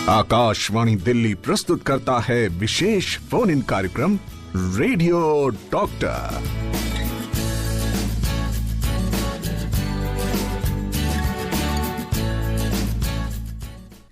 आकाशवाणी दिल्ली प्रस्तुत करता है विशेष फोन इन कार्यक्रम रेडियो डॉक्टर।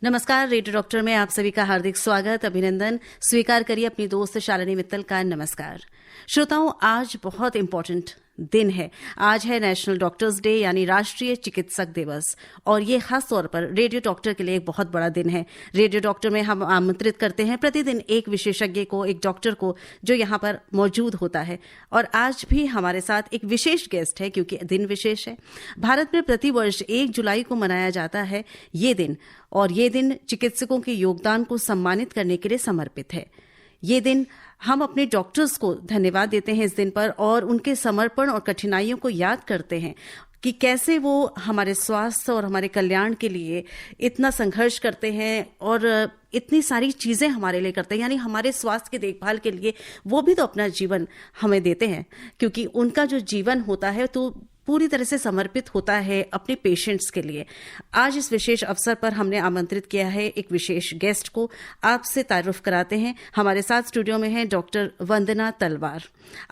नमस्कार, रेडियो डॉक्टर में आप सभी का हार्दिक स्वागत, अभिनंदन। स्वीकार करिए अपनी दोस्त शालिनी मित्तल का नमस्कार। श्रोताओं, आज बहुत इंपॉर्टेंट दिन है। आज है नेशनल डॉक्टर्स डे यानी राष्ट्रीय चिकित्सक दिवस, और ये खास तौर पर रेडियो डॉक्टर के लिए एक बहुत बड़ा दिन है। रेडियो डॉक्टर में हम आमंत्रित करते हैं प्रतिदिन एक विशेषज्ञ को, एक डॉक्टर को, जो यहाँ पर मौजूद होता है। और आज भी हमारे साथ एक विशेष गेस्ट है, क्योंकि दिन विशेष है। भारत में प्रतिवर्ष 1 जुलाई को मनाया जाता है ये दिन, और ये दिन चिकित्सकों के योगदान को सम्मानित करने के लिए समर्पित है। ये दिन हम अपने डॉक्टर्स को धन्यवाद देते हैं इस दिन पर, और उनके समर्पण और कठिनाइयों को याद करते हैं कि कैसे वो हमारे स्वास्थ्य और हमारे कल्याण के लिए इतना संघर्ष करते हैं और इतनी सारी चीज़ें हमारे लिए करते हैं। यानी हमारे स्वास्थ्य की देखभाल के लिए वो भी तो अपना जीवन हमें देते हैं, क्योंकि उनका जो जीवन होता है तो पूरी तरह से समर्पित होता है अपने पेशेंट्स के लिए। आज इस विशेष अवसर पर हमने आमंत्रित किया है एक विशेष गेस्ट को। आपसे तारुफ कराते हैं। हमारे साथ स्टूडियो में हैं डॉक्टर वंदना तलवार।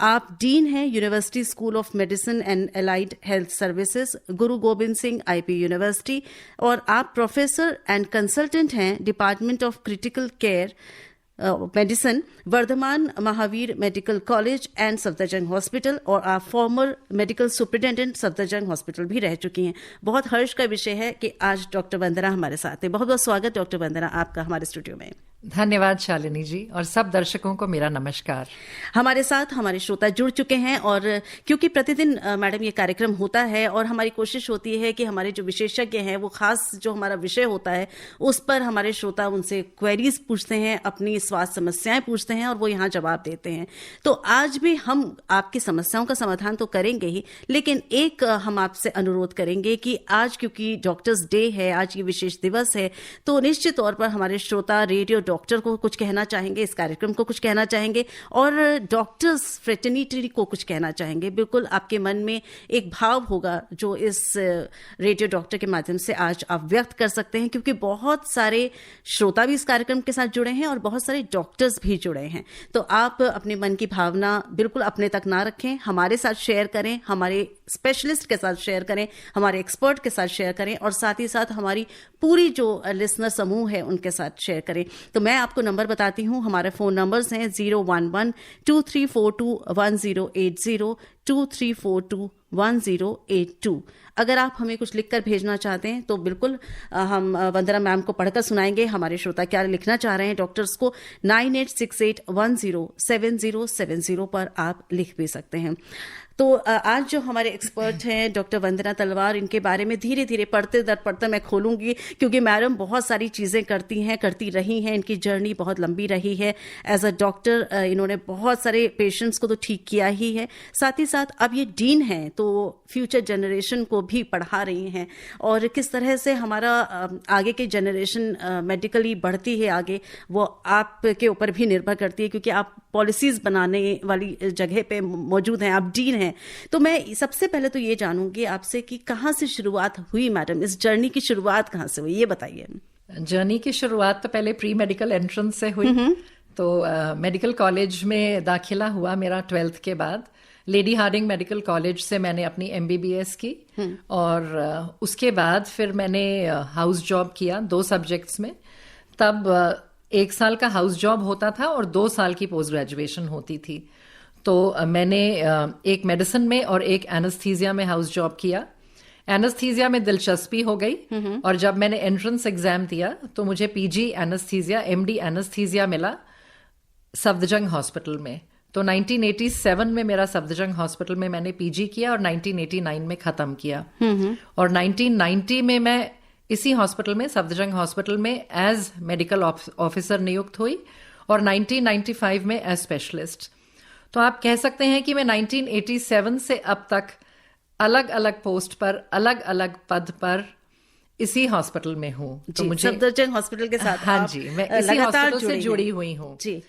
आप डीन हैं university school of medicine and allied health services, Guru Gobind Singh IP university, और आप प्रोफेसर एंड कंसल्टेंट हैं department of critical care medicine, Vardhman Mahavir medical college and Safdarjung hospital, और आप former medical superintendent Safdarjung hospital भी रह चुकी हैं। बहुत हर्ष का विषय है कि आज डॉक्टर वंदना हमारे साथ है। बहुत बहुत स्वागत डॉक्टर वंदना आपका हमारे स्टूडियो में। धन्यवाद शालिनी जी, और सब दर्शकों को मेरा नमस्कार। हमारे साथ हमारे श्रोता जुड़ चुके हैं, और क्योंकि प्रतिदिन मैडम ये कार्यक्रम होता है, और हमारी कोशिश होती है कि हमारे जो विशेषज्ञ हैं वो खास जो हमारा विषय होता है उस पर हमारे श्रोता उनसे क्वेरीज पूछते हैं, अपनी स्वास्थ्य समस्याएं पूछते हैं, और वो यहाँ जवाब देते हैं। तो आज भी हम आपकी समस्याओं का समाधान तो करेंगे ही, लेकिन एक हम आपसे अनुरोध करेंगे कि आज क्योंकि डॉक्टर्स डे है, आज ये विशेष दिवस है, तो निश्चित तौर पर हमारे श्रोता रेडियो डॉक्टर को कुछ कहना चाहेंगे, इस कार्यक्रम को कुछ कहना चाहेंगे, और डॉक्टर्स फ्रेटर्निटी को कुछ कहना चाहेंगे। बिल्कुल आपके मन में एक भाव होगा जो इस रेडियो डॉक्टर के माध्यम से आज आप व्यक्त कर सकते हैं, क्योंकि बहुत सारे श्रोता भी इस कार्यक्रम के साथ जुड़े हैं और बहुत सारे डॉक्टर्स भी जुड़े हैं। तो आप अपने मन की भावना बिल्कुल अपने तक ना रखें, हमारे साथ शेयर करें, हमारे स्पेशलिस्ट के साथ शेयर करें, हमारे एक्सपर्ट के साथ शेयर करें, और साथ ही साथ हमारी पूरी जो लिसनर समूह है उनके साथ शेयर करें। तो मैं आपको नंबर बताती हूँ। हमारे फोन नंबर्स हैं 011-2342-1080, 2342-1082। अगर आप हमें कुछ लिखकर भेजना चाहते हैं तो बिल्कुल हम वंदना मैम को पढ़कर सुनाएंगे हमारे श्रोता क्या लिखना चाह रहे हैं डॉक्टर्स को। 9868107070 पर आप लिख भी सकते हैं। तो आज जो हमारे एक्सपर्ट हैं डॉक्टर वंदना तलवार, इनके बारे में धीरे धीरे पढ़ते मैं खोलूंगी, क्योंकि मैडम बहुत सारी चीज़ें करती रही हैं। इनकी जर्नी बहुत लंबी रही है एज अ डॉक्टर। इन्होंने बहुत सारे पेशेंट्स को तो ठीक किया ही है, साथ ही साथ अब ये डीन हैं तो फ्यूचर जनरेशन को भी पढ़ा रही हैं, और किस तरह से हमारा आगे की जनरेशन मेडिकली बढ़ती है आगे, वो आपके ऊपर भी निर्भर करती है, क्योंकि आप पॉलिसीज बनाने वाली जगह पे मौजूद हैं, आप डीन हैं। तो मैं सबसे पहले तो ये जानूंगी आपसे कि कहाँ से शुरुआत हुई मैडम, इस जर्नी की शुरुआत कहाँ से हुई, ये बताइए। जर्नी की शुरुआत तो पहले प्री मेडिकल एंट्रेंस से हुई। तो मेडिकल कॉलेज में दाखिला हुआ मेरा 12th के बाद। लेडी हार्डिंग मेडिकल कॉलेज से मैंने अपनी MBBS की, और उसके बाद फिर मैंने हाउस जॉब किया 2 सब्जेक्ट्स में। तब 1 साल का हाउस जॉब होता था और 2 साल की पोस्ट ग्रेजुएशन होती थी। तो मैंने एक मेडिसिन में और एक एनेस्थीसिया में हाउस जॉब किया। एनेस्थीसिया में दिलचस्पी हो गई, और जब मैंने एंट्रेंस एग्जाम दिया तो मुझे PG एनेस्थीसिया, MD एनेस्थीसिया मिला सफदरजंग हॉस्पिटल में। तो 1987 में मेरा सफदरजंग हॉस्पिटल में मैंने PG किया और 1989 में ख़त्म किया। और 1990 में मैं इसी हॉस्पिटल में, सफदरजंग हॉस्पिटल में एज मेडिकल ऑफिसर नियुक्त हुई, और 1995 में एज स्पेशलिस्ट। तो आप कह सकते हैं कि मैं 1987 से अब तक अलग अलग पोस्ट पर, अलग अलग पद पर इसी हॉस्पिटल में हूँ। तो मुझे सफदरजंग हॉस्पिटल के साथ, हाँ जी, मैं इसी हॉस्पिटल से जुड़ी हुई हूँ जी।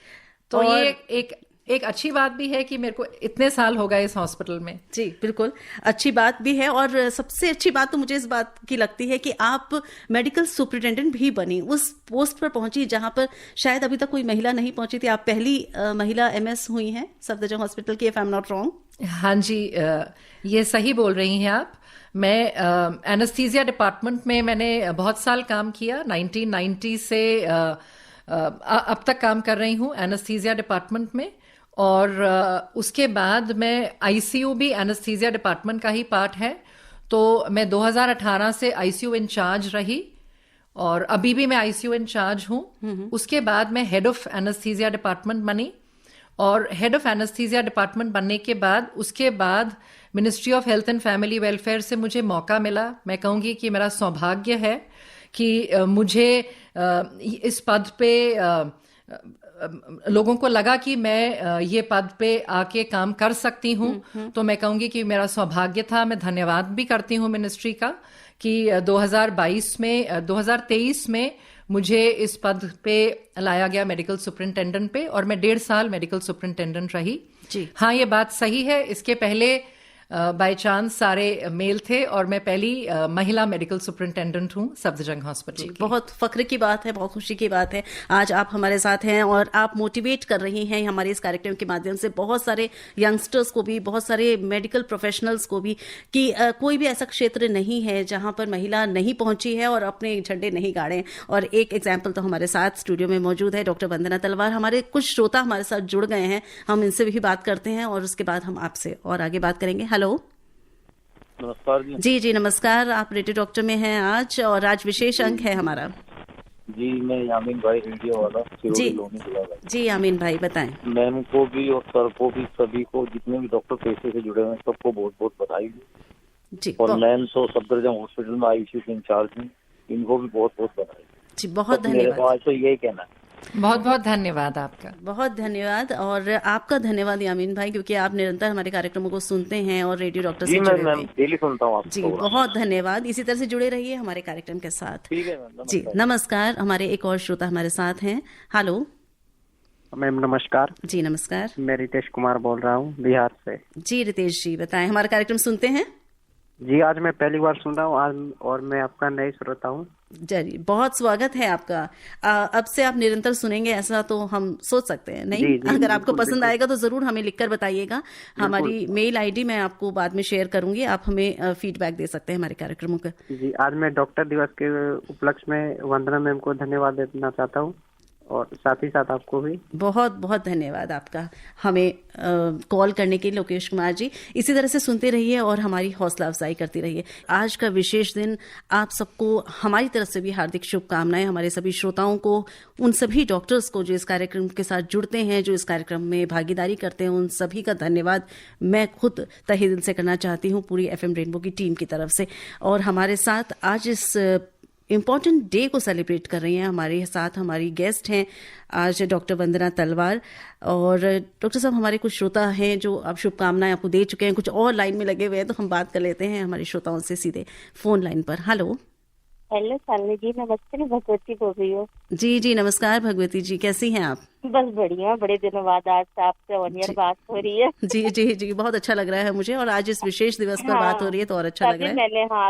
तो ये एक एक अच्छी बात भी है कि मेरे को इतने साल हो गए इस हॉस्पिटल में। जी बिल्कुल, अच्छी बात भी है। और सबसे अच्छी बात तो मुझे इस बात की लगती है कि आप मेडिकल सुपरिटेंडेंट भी बनी, उस पोस्ट पर पहुंची जहां पर शायद अभी तक कोई महिला नहीं पहुंची थी। आप पहली महिला एमएस हुई हैं सफदरजंग हॉस्पिटल की, if I am not wrong. हाँ जी, ये सही बोल रही हैं आप। मैं एनेस्थीसिया डिपार्टमेंट में मैंने बहुत साल काम किया, 1990 से अब तक काम कर रही हूँ एनेस्थीसिया डिपार्टमेंट में। और उसके बाद मैं आईसीयू भी एनेस्थीसिया डिपार्टमेंट का ही पार्ट है, तो मैं 2018 से आईसीयू इंचार्ज रही और अभी भी मैं आईसीयू इंचार्ज हूँ। उसके बाद मैं हेड ऑफ एनेस्थीसिया डिपार्टमेंट बनी और हेड ऑफ एनेस्थीसिया डिपार्टमेंट बनने के बाद उसके बाद ministry of health and family welfare से मुझे मौका मिला। मैं कहूँगी कि मेरा सौभाग्य है कि मुझे इस पद पे लोगों को लगा कि मैं ये पद पे आके काम कर सकती हूँ, तो मैं कहूँगी कि मेरा सौभाग्य था। मैं धन्यवाद भी करती हूँ मिनिस्ट्री का कि 2023 में मुझे इस पद पे लाया गया मेडिकल सुपरिंटेंडेंट पे, और मैं 1.5 साल मेडिकल सुपरिंटेंडेंट रही। जी हाँ, ये बात सही है। इसके पहले बाय चांस सारे मेल थे और मैं पहली महिला मेडिकल सुपरिंटेंडेंट हूँ सफदरजंग हॉस्पिटल की। बहुत फक्र की बात है, बहुत खुशी की बात है। आज आप हमारे साथ हैं और आप मोटिवेट कर रही हैं हमारे इस कार्यक्रम के माध्यम से बहुत सारे यंगस्टर्स को भी, बहुत सारे मेडिकल प्रोफेशनल्स को भी, कि कोई भी ऐसा क्षेत्र नहीं है जहां पर महिला नहीं पहुंची है और अपने झंडे नहीं गाड़े। और एक एग्जाम्पल तो हमारे साथ स्टूडियो में मौजूद है, डॉक्टर वंदना तलवार। हमारे कुछ श्रोता हमारे साथ जुड़ गए हैं, हम इनसे भी बात करते हैं और उसके बाद हम आपसे और आगे बात करेंगे। हेलो, नमस्कार जी। जी जी नमस्कार। आप रेडियो डॉक्टर में हैं आज और आज विशेष अंक है हमारा। जी, मैं यामीन भाई, रेडियो वाला, जी सिरोही लोनी जिला का। जी यामीन भाई बताएं। मैम को भी और सर को भी, सभी को, जितने भी डॉक्टर पेशे से जुड़े हुए हैं, सबको बहुत बहुत बधाई। जी और मैम तो सफदरजंग हॉस्पिटल में आईसीयू के इंचार्ज हैं, इनको भी बहुत बहुत बधाई। जी बहुत तो मेरे को धन्यवाद। आज तो यही कहना है। बहुत बहुत धन्यवाद आपका। बहुत धन्यवाद। और आपका धन्यवाद यामीन भाई, क्योंकि आप निरंतर हमारे कार्यक्रमों को सुनते हैं और रेडियो डॉक्टर से जी जुड़े मैम, हुए हैं। डेली सुनता हूँ जी आपको। बहुत धन्यवाद। इसी तरह से जुड़े रहिए हमारे कार्यक्रम के साथ। ठीक है मैम, जी नमस्कार। हमारे एक और श्रोता हमारे साथ हैं। हेलो मैम नमस्कार। जी नमस्कार। मैं रितेश कुमार बोल रहा हूँ बिहार से। जी रितेश जी बताएं, हमारा कार्यक्रम सुनते हैं? जी, आज मैं पहली बार सुन रहा हूँ आज, और मैं आपका नई श्रोता हूँ। जी बहुत स्वागत है आपका। अब से आप निरंतर सुनेंगे ऐसा तो हम सोच सकते हैं नहीं? जी, जी, अगर आपको बिल्कुल, पसंद बिल्कुल। आएगा तो जरूर हमें लिखकर बताइएगा। हमारी मेल आईडी मैं आपको बाद में शेयर करूंगी, आप हमें फीडबैक दे सकते हैं हमारे कार्यक्रमों का। जी, आज मैं डॉक्टर दिवस के उपलक्ष्य में वंदना मैम को धन्यवाद देना चाहता हूँ और साथ ही साथ आपको भी बहुत बहुत धन्यवाद आपका हमें कॉल करने के लिए लोकेश कुमार जी। इसी तरह से सुनते रहिए और हमारी हौसला अफजाई करती रहिए। आज का विशेष दिन, आप सबको हमारी तरफ से भी हार्दिक शुभकामनाएं। हमारे सभी श्रोताओं को, उन सभी डॉक्टर्स को जो इस कार्यक्रम के साथ जुड़ते हैं, जो इस कार्यक्रम में भागीदारी करते हैं, उन सभी का धन्यवाद मैं खुद तहे दिल से करना चाहती हूँ पूरी एफएम रेनबो की टीम की तरफ से। और हमारे साथ आज इस इम्पॉर्टेंट डे को सेलिब्रेट कर रही हैं हमारे साथ हमारी गेस्ट हैं आज डॉक्टर वंदना तलवार। और डॉक्टर साहब, हमारे कुछ श्रोता हैं जो अब शुभकामनाएं आपको दे चुके हैं, कुछ और लाइन में लगे हुए हैं, तो हम बात कर लेते हैं हमारे श्रोताओं से सीधे फोन लाइन पर। हेलो हेलो शालिनी जी, नमस्ते। मैं भगवती बोल रही हूँ। जी जी नमस्कार भगवती जी, कैसी हैं आप? बस बढ़िया, बड़े दिनों बाद आज से आपसे ऑन ईयर बात हो रही है। जी जी जी बहुत अच्छा लग रहा है मुझे, और आज इस विशेष दिवस पर बात हो रही है तो और अच्छा लग रहा है।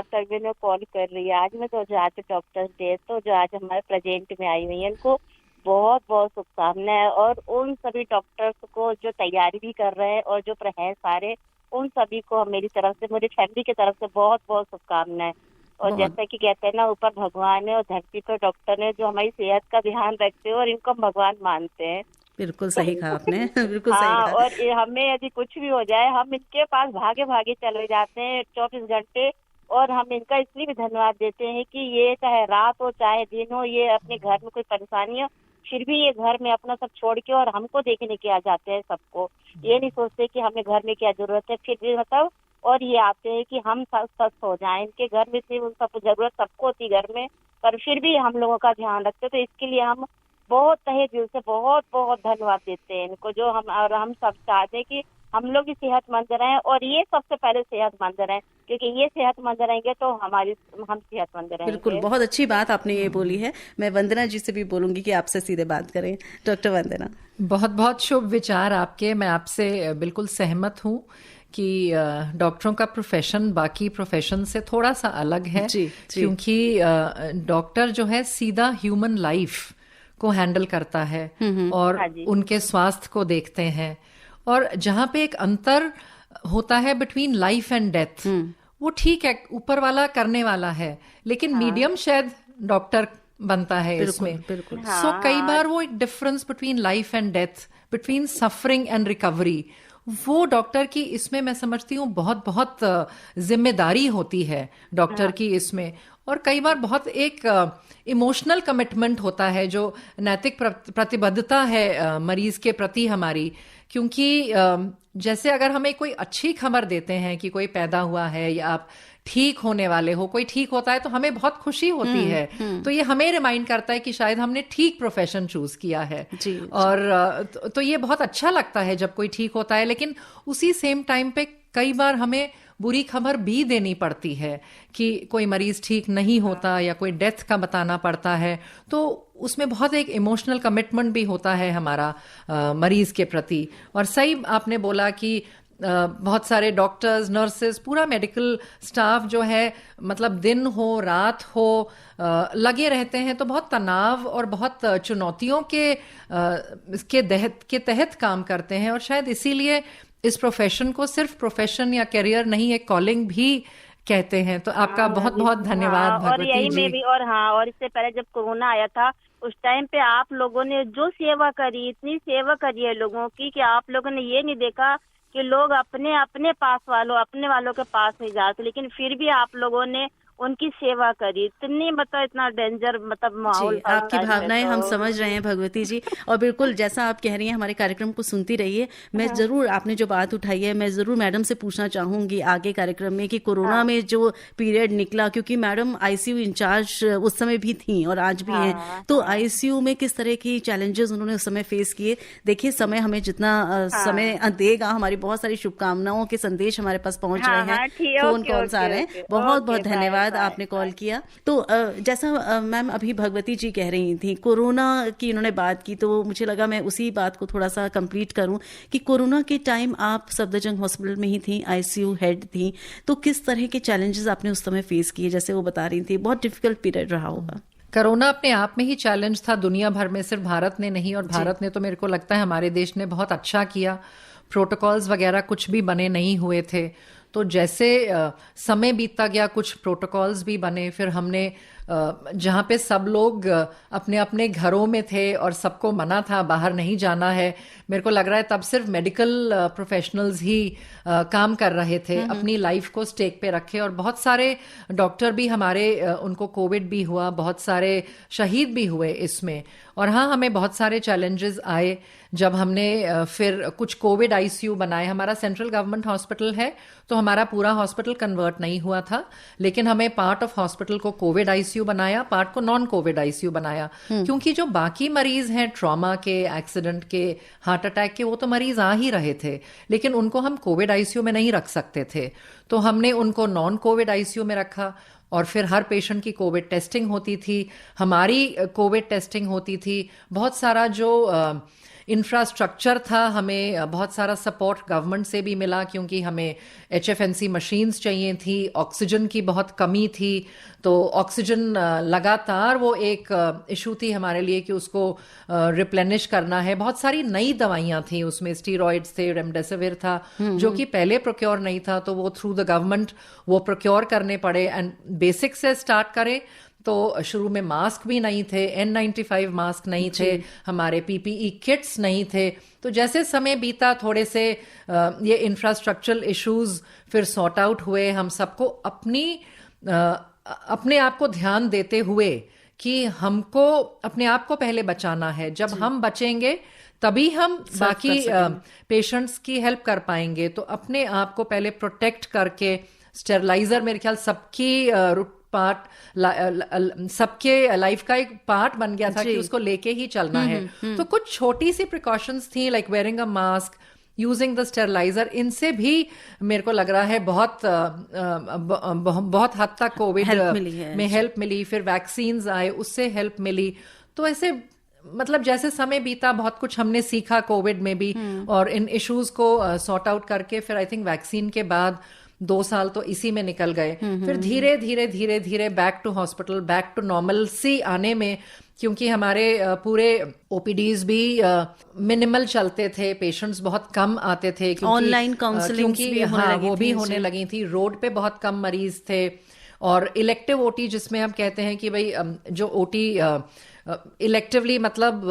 तभी मैं कॉल कर रही है। आज मैं तो जो आज डॉक्टर्स डे, तो जो आज हमारे प्रेजेंट में आई हुई है, उनको बहुत बहुत शुभकामनाएं। और उन सभी डॉक्टर्स को जो तैयारी भी कर रहे हैं और जो है सारे, उन सभी को मेरी तरफ से, मेरी फैमिली की तरफ से बहुत बहुत शुभकामनाएं। और जैसा कि कहते हैं ना, ऊपर भगवान है और धरती पर डॉक्टर है जो हमारी सेहत का ध्यान रखते हैं और इनको हम भगवान मानते हैं। बिल्कुल सही कहा आपने बिल्कुल सही हाँ, कहा। और हमें यदि कुछ भी हो जाए, हम इनके पास भागे भागे चले जाते हैं 24 घंटे। और हम इनका इसलिए भी धन्यवाद देते हैं कि ये चाहे रात हो चाहे दिन हो, ये अपने घर में कोई परेशानी हो, फिर भी ये घर में अपना सब छोड़ के और हमको देखने के आ जाते हैं सबको। ये नहीं सोचते कि हमें घर में क्या जरूरत है, फिर भी मतलब और ये आते हैं कि हम स्वस्थ हो जाएं। इनके घर में से सब जरूरत सबको होती घर में, पर फिर भी हम लोगों का ध्यान रखते। तो इसके लिए हम बहुत तहे दिल से बहुत बहुत धन्यवाद देते हैं इनको, जो हम और हम सब चाहते हैं कि हम लोग भी सेहतमंद रहें और ये सबसे पहले सेहतमंद रहें। क्योंकि ये सेहतमंद रहेंगे तो हम सेहतमंद रहेंगे। बिल्कुल, बहुत अच्छी बात आपने ये बोली है। मैं वंदना जी से भी बोलूंगी कि आपसे सीधे बात करें। डॉक्टर वंदना। बहुत बहुत शुभ विचार आपके। मैं आपसे बिल्कुल सहमत हूँ कि डॉक्टरों का प्रोफेशन बाकी प्रोफेशन से थोड़ा सा अलग है। जी। क्योंकि डॉक्टर जो है सीधा ह्यूमन लाइफ को हैंडल करता है और उनके स्वास्थ्य को देखते हैं। और जहाँ पे एक अंतर होता है बिटवीन लाइफ एंड डेथ, वो ठीक है, ऊपर वाला करने वाला है, लेकिन मीडियम शायद डॉक्टर बनता है इसमें। बिल्कुल। सो कई बार वो एक difference between life and death, between suffering and recovery, वो डॉक्टर की इसमें मैं समझती हूँ बहुत बहुत जिम्मेदारी होती है डॉक्टर की इसमें। और कई बार बहुत एक इमोशनल कमिटमेंट होता है, जो नैतिक प्रतिबद्धता है मरीज के प्रति हमारी। क्योंकि जैसे अगर हमें कोई अच्छी खबर देते हैं कि कोई पैदा हुआ है या आप ठीक होने वाले हो, कोई ठीक होता है तो हमें बहुत खुशी होती है। तो ये हमें रिमाइंड करता है कि शायद हमने ठीक प्रोफेशन चूज किया है। जी। और तो ये बहुत अच्छा लगता है जब कोई ठीक होता है। लेकिन उसी सेम टाइम पे कई बार हमें बुरी खबर भी देनी पड़ती है कि कोई मरीज ठीक नहीं होता या कोई डेथ का बताना पड़ता है। तो उसमें बहुत एक इमोशनल कमिटमेंट भी होता है हमारा मरीज के प्रति। और सही आपने बोला कि बहुत सारे डॉक्टर्स, नर्सेस, पूरा मेडिकल स्टाफ जो है, मतलब दिन हो रात हो लगे रहते हैं। तो बहुत तनाव और बहुत चुनौतियों के तहत काम करते हैं। और शायद इसीलिए इस प्रोफेशन को सिर्फ प्रोफेशन या करियर नहीं, एक कॉलिंग भी कहते हैं। तो आपका बहुत बहुत धन्यवाद भगवती और यही जी। में भी और इससे पहले जब कोरोना आया था उस टाइम पे आप लोगों ने जो सेवा करी, इतनी सेवा करी है लोगों की, कि आप लोगों ने ये नहीं देखा कि लोग अपने अपने वालों के पास नहीं जाते, लेकिन फिर भी आप लोगों ने उनकी सेवा करी। इतनी इतना डेंजर माहौल था। आपकी भावनाएं हम समझ रहे हैं भगवती जी। और बिल्कुल जैसा आप कह रही हैं, हमारे कार्यक्रम को सुनती रहिए। मैं जरूर, आपने जो बात उठाई है, मैं जरूर मैडम से पूछना चाहूंगी आगे कार्यक्रम में कि कोरोना में जो पीरियड निकला, क्योंकि मैडम आईसीयू इंचार्ज उस समय भी थी और आज भी हैं, तो आईसीयू में किस तरह की चैलेंजेस उन्होंने उस समय फेस किए। देखिए, समय हमें जितना समय देगा, हमारी बहुत सारी शुभकामनाओं के संदेश हमारे पास पहुंच रहे हैं, फोन कॉल्स आ रहे हैं। बहुत बहुत धन्यवाद आपने कॉल किया। तो जैसा मैम अभी भगवती जी कह रही थी, कोरोना की इन्होंने बात की, तो मुझे लगा मैं उसी बात को थोड़ा सा कंप्लीट करूं कि कोरोना के टाइम आप सफदरजंग हॉस्पिटल में ही थी, आईसीयू हेड थी, तो किस तरह के चैलेंजेस आपने उस समय फेस किए? जैसे वो बता रही थी, बहुत डिफिकल्ट पीरियड रहा होगा। कोरोना अपने आप में ही चैलेंज था दुनिया भर में, सिर्फ भारत ने नहीं। और भारत ने तो मेरे को लगता है हमारे देश ने बहुत अच्छा किया। प्रोटोकॉल्स वगैरह कुछ भी बने नहीं हुए थे। तो जैसे समय बीतता गया, कुछ प्रोटोकॉल्स भी बने। फिर हमने जहाँ पे सब लोग अपने अपने घरों में थे और सबको मना था, बाहर नहीं जाना है, मेरे को लग रहा है तब सिर्फ मेडिकल प्रोफेशनल्स ही काम कर रहे थे, अपनी लाइफ को स्टेक पे रखे। और बहुत सारे डॉक्टर भी हमारे, उनको कोविड भी हुआ, बहुत सारे शहीद भी हुए इसमें। और हाँ, हमें बहुत सारे चैलेंजेस आए जब हमने फिर कुछ कोविड आईसीयू बनाए। हमारा सेंट्रल गवर्नमेंट हॉस्पिटल है, तो हमारा पूरा हॉस्पिटल कन्वर्ट नहीं हुआ था, लेकिन हमें पार्ट ऑफ हॉस्पिटल को कोविड आईसीयू बनाया, पार्ट को नॉन कोविड आईसीयू बनाया। क्योंकि जो बाकी मरीज हैं ट्रॉमा के, एक्सीडेंट के, हार्ट अटैक के, वो तो मरीज आ ही रहे थे, लेकिन उनको हम कोविड आईसीयू में नहीं रख सकते थे। तो हमने उनको नॉन कोविड आईसीयू में रखा। और फिर हर पेशेंट की कोविड टेस्टिंग होती थी, हमारी कोविड टेस्टिंग होती थी। बहुत सारा जो इंफ्रास्ट्रक्चर था, हमें बहुत सारा सपोर्ट गवर्नमेंट से भी मिला, क्योंकि हमें HFNC मशीन्स चाहिए थी, ऑक्सीजन की बहुत कमी थी। तो ऑक्सीजन लगातार वो एक इशू थी हमारे लिए कि उसको रिप्लेनिश करना है। बहुत सारी नई दवाइयां थी उसमें, स्टीरॉइड्स थे, रेमडेसिविर था, जो कि पहले प्रोक्योर नहीं था, तो वो थ्रू द गवर्नमेंट वो प्रोक्योर करने पड़े। एंड बेसिक से स्टार्ट करें तो शुरू में मास्क भी नहीं थे, N95 मास्क नहीं थे, हमारे PPE किट्स नहीं थे। तो जैसे समय बीता, थोड़े से ये इंफ्रास्ट्रक्चरल इश्यूज फिर सॉर्ट आउट हुए। हम सबको अपने आप को ध्यान देते हुए कि हमको अपने आप को पहले बचाना है। जब हम बचेंगे तभी हम बाकी पेशेंट्स की हेल्प कर पाएंगे। तो अपने आप को पहले प्रोटेक्ट करके, स्टेरलाइजर मेरे ख्याल सबके लाइफ का एक पार्ट बन गया था कि उसको लेके ही चलना है। तो कुछ छोटी सी प्रिकॉशंस थी, like wearing a mask, using the steriliser, इनसे भी मेरे को लग रहा है बहुत हद तक कोविड में हेल्प मिली। फिर वैक्सीन्स आए, उससे हेल्प मिली। तो ऐसे मतलब जैसे समय बीता बहुत कुछ हमने सीखा कोविड में भी, और इन इश्यूज को सॉर्ट आउट करके फिर आई थिंक वैक्सीन के बाद 2 साल तो इसी में निकल गए। फिर धीरे धीरे धीरे धीरे back to hospital, back to normalcy आने में, क्योंकि हमारे पूरे ओपीडीज भी मिनिमल चलते थे, पेशेंट्स बहुत कम आते थे, ऑनलाइन काउंसलिंग वो भी होने लगी थी, रोड पे बहुत कम मरीज थे। और इलेक्टिव ओटी जिसमें हम कहते हैं कि भाई जो ओटी इलेक्टिवली मतलब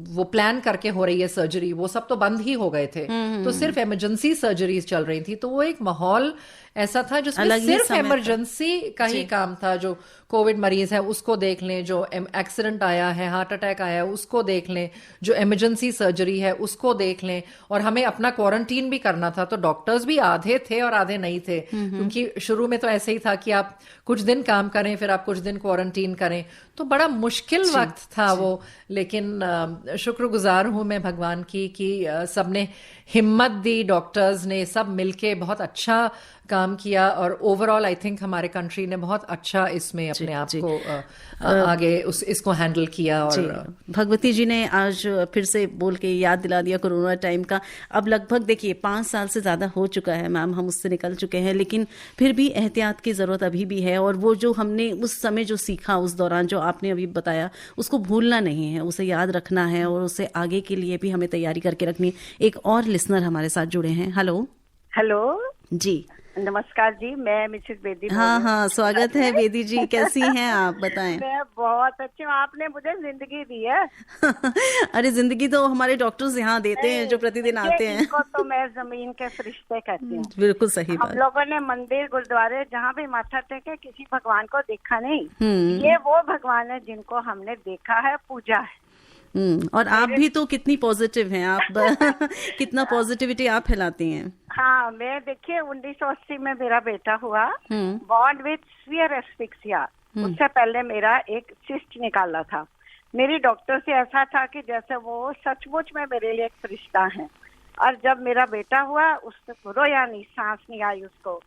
वो प्लान करके हो रही है सर्जरी, वो सब तो बंद ही हो गए थे। तो सिर्फ इमरजेंसी सर्जरीज चल रही थी। तो वो एक माहौल ऐसा था जिसमें सिर्फ इमरजेंसी का ही काम था। जो कोविड मरीज है उसको देख लें, जो एक्सीडेंट आया है, हार्ट अटैक आया है उसको देख लें, जो इमरजेंसी सर्जरी है उसको देख लें। और हमें अपना क्वारंटीन भी करना था, तो डॉक्टर्स भी आधे थे और आधे नहीं थे, क्योंकि शुरू में तो ऐसे ही था कि आप कुछ दिन काम करें, फिर आप कुछ दिन क्वारंटीन करें। तो बड़ा मुश्किल वक्त था वो। लेकिन शुक्रगुजार हूं मैं भगवान की कि सबने हिम्मत दी, डॉक्टर्स ने सब मिलके बहुत अच्छा काम किया। और ओवरऑल आई थिंक हमारे कंट्री ने बहुत अच्छा इसमें अपने आप को आगे इसको हैंडल किया। और भगवती जी ने आज फिर से बोल के याद दिला दिया कोरोना टाइम का। अब लगभग देखिए 5 साल से ज्यादा हो चुका है मैम, हम उससे निकल चुके हैं, लेकिन फिर भी एहतियात की जरूरत अभी भी है। और वो जो हमने उस समय जो सीखा, उस दौरान जो आपने अभी बताया, उसको भूलना नहीं है, उसे याद रखना है और उसे आगे के लिए भी हमें तैयारी करके रखनी है। एक और लिसनर हमारे साथ जुड़े हैं। हेलो जी, नमस्कार जी, मैं मिसेस बेदी। हाँ, स्वागत है बेदी जी, कैसी हैं आप, बताएं। मैं बहुत अच्छी हूँ, आपने मुझे जिंदगी दी है। अरे जिंदगी तो हमारे डॉक्टर्स यहाँ देते हैं जो प्रतिदिन आते हैं। इनको तो मैं जमीन के फरिश्ते कहती हूँ। बिल्कुल सही बात। हम लोगों ने मंदिर गुरुद्वारे जहाँ भी माथा टेके, किसी भगवान को देखा नहीं। ये वो भगवान है जिनको हमने देखा है, पूजा है। और आप भी तो कितनी पॉजिटिव हैं आप। कितना पॉजिटिविटी आप फैलाती हैं। हाँ, मैं देखिए 1980 में मेरा बेटा हुआ, बॉर्न विथ सीवियर एस्फिक्सिया। उससे पहले मेरा एक सिस्ट निकाला था। मेरी डॉक्टर से ऐसा था कि जैसे वो सचमुच में मेरे लिए एक फरिश्ता है। और जब मेरा बेटा हुआ, उसने रोया नहीं, सांस नहीं आई उसको।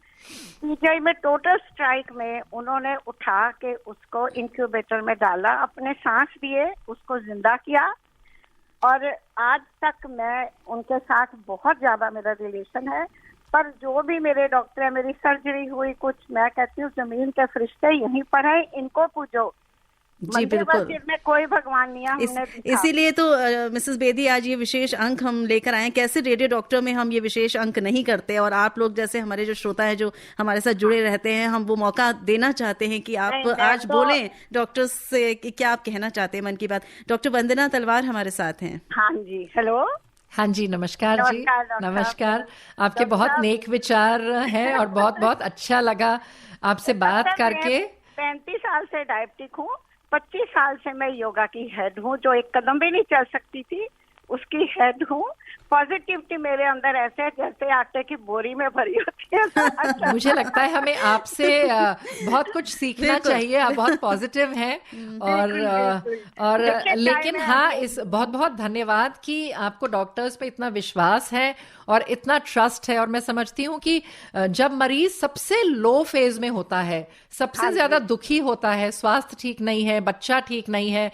पीजीआई में टोटल स्ट्राइक में उन्होंने उठा के उसको इंक्यूबेटर में डाला, अपने सांस दिए, उसको जिंदा किया। और आज तक मैं उनके साथ बहुत ज्यादा मेरा रिलेशन है। पर जो भी मेरे डॉक्टर है, मेरी सर्जरी हुई कुछ, मैं कहती हूँ जमीन के फरिश्ते यहीं पर है, इनको पूजो। जी बिल्कुल, में कोई भगवान नहीं है। इसीलिए तो मिसेस बेदी आज ये विशेष अंक हम लेकर आए। कैसे रेडियो डॉक्टर में हम ये विशेष अंक नहीं करते, और आप लोग जैसे हमारे जो श्रोता है जो हमारे साथ जुड़े रहते हैं, हम वो मौका देना चाहते हैं कि आप आज बोलें डॉक्टर्स से कि क्या आप कहना चाहते हैं मन की बात। डॉक्टर वंदना तलवार हमारे साथ हैं। हाँ जी, हेलो। हाँ जी, नमस्कार जी। नमस्कार। आपके बहुत नेक विचार हैं और बहुत बहुत अच्छा लगा आपसे बात करके। 35 साल से डायबिटिक हूँ, 25 साल से मैं योगा की हेड हूँ। जो एक कदम भी नहीं चल सकती थी, उसकी हेड हूँ। पॉजिटिविटी मेरे अंदर ऐसे है जैसे आटे की बोरी में भरी होती है। मुझे लगता है हमें आपसे बहुत कुछ सीखना चाहिए। आप बहुत पॉजिटिव हैं। और लेकिन हाँ, इस बहुत बहुत धन्यवाद कि आपको डॉक्टर्स पे इतना विश्वास है और इतना ट्रस्ट है। और मैं समझती हूँ कि जब मरीज सबसे लो फेज में होता है, सबसे ज्यादा दुखी होता है, स्वास्थ्य ठीक नहीं है, बच्चा ठीक नहीं है,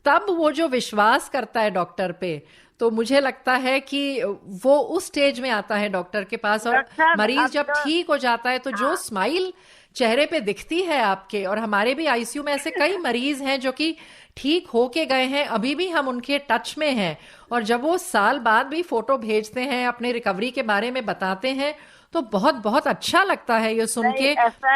तब वो जो विश्वास करता है डॉक्टर पे, तो मुझे लगता है कि वो उस स्टेज में आता है डॉक्टर के पास। और मरीज जब ठीक हो जाता है तो जो स्माइल चेहरे पे दिखती है आपके, और हमारे भी आईसीयू में ऐसे कई मरीज हैं जो कि ठीक होके गए हैं, अभी भी हम उनके टच में हैं। और जब वो साल बाद भी फोटो भेजते हैं, अपने रिकवरी के बारे में बताते हैं, तो बहुत बहुत अच्छा लगता है ये सुन के।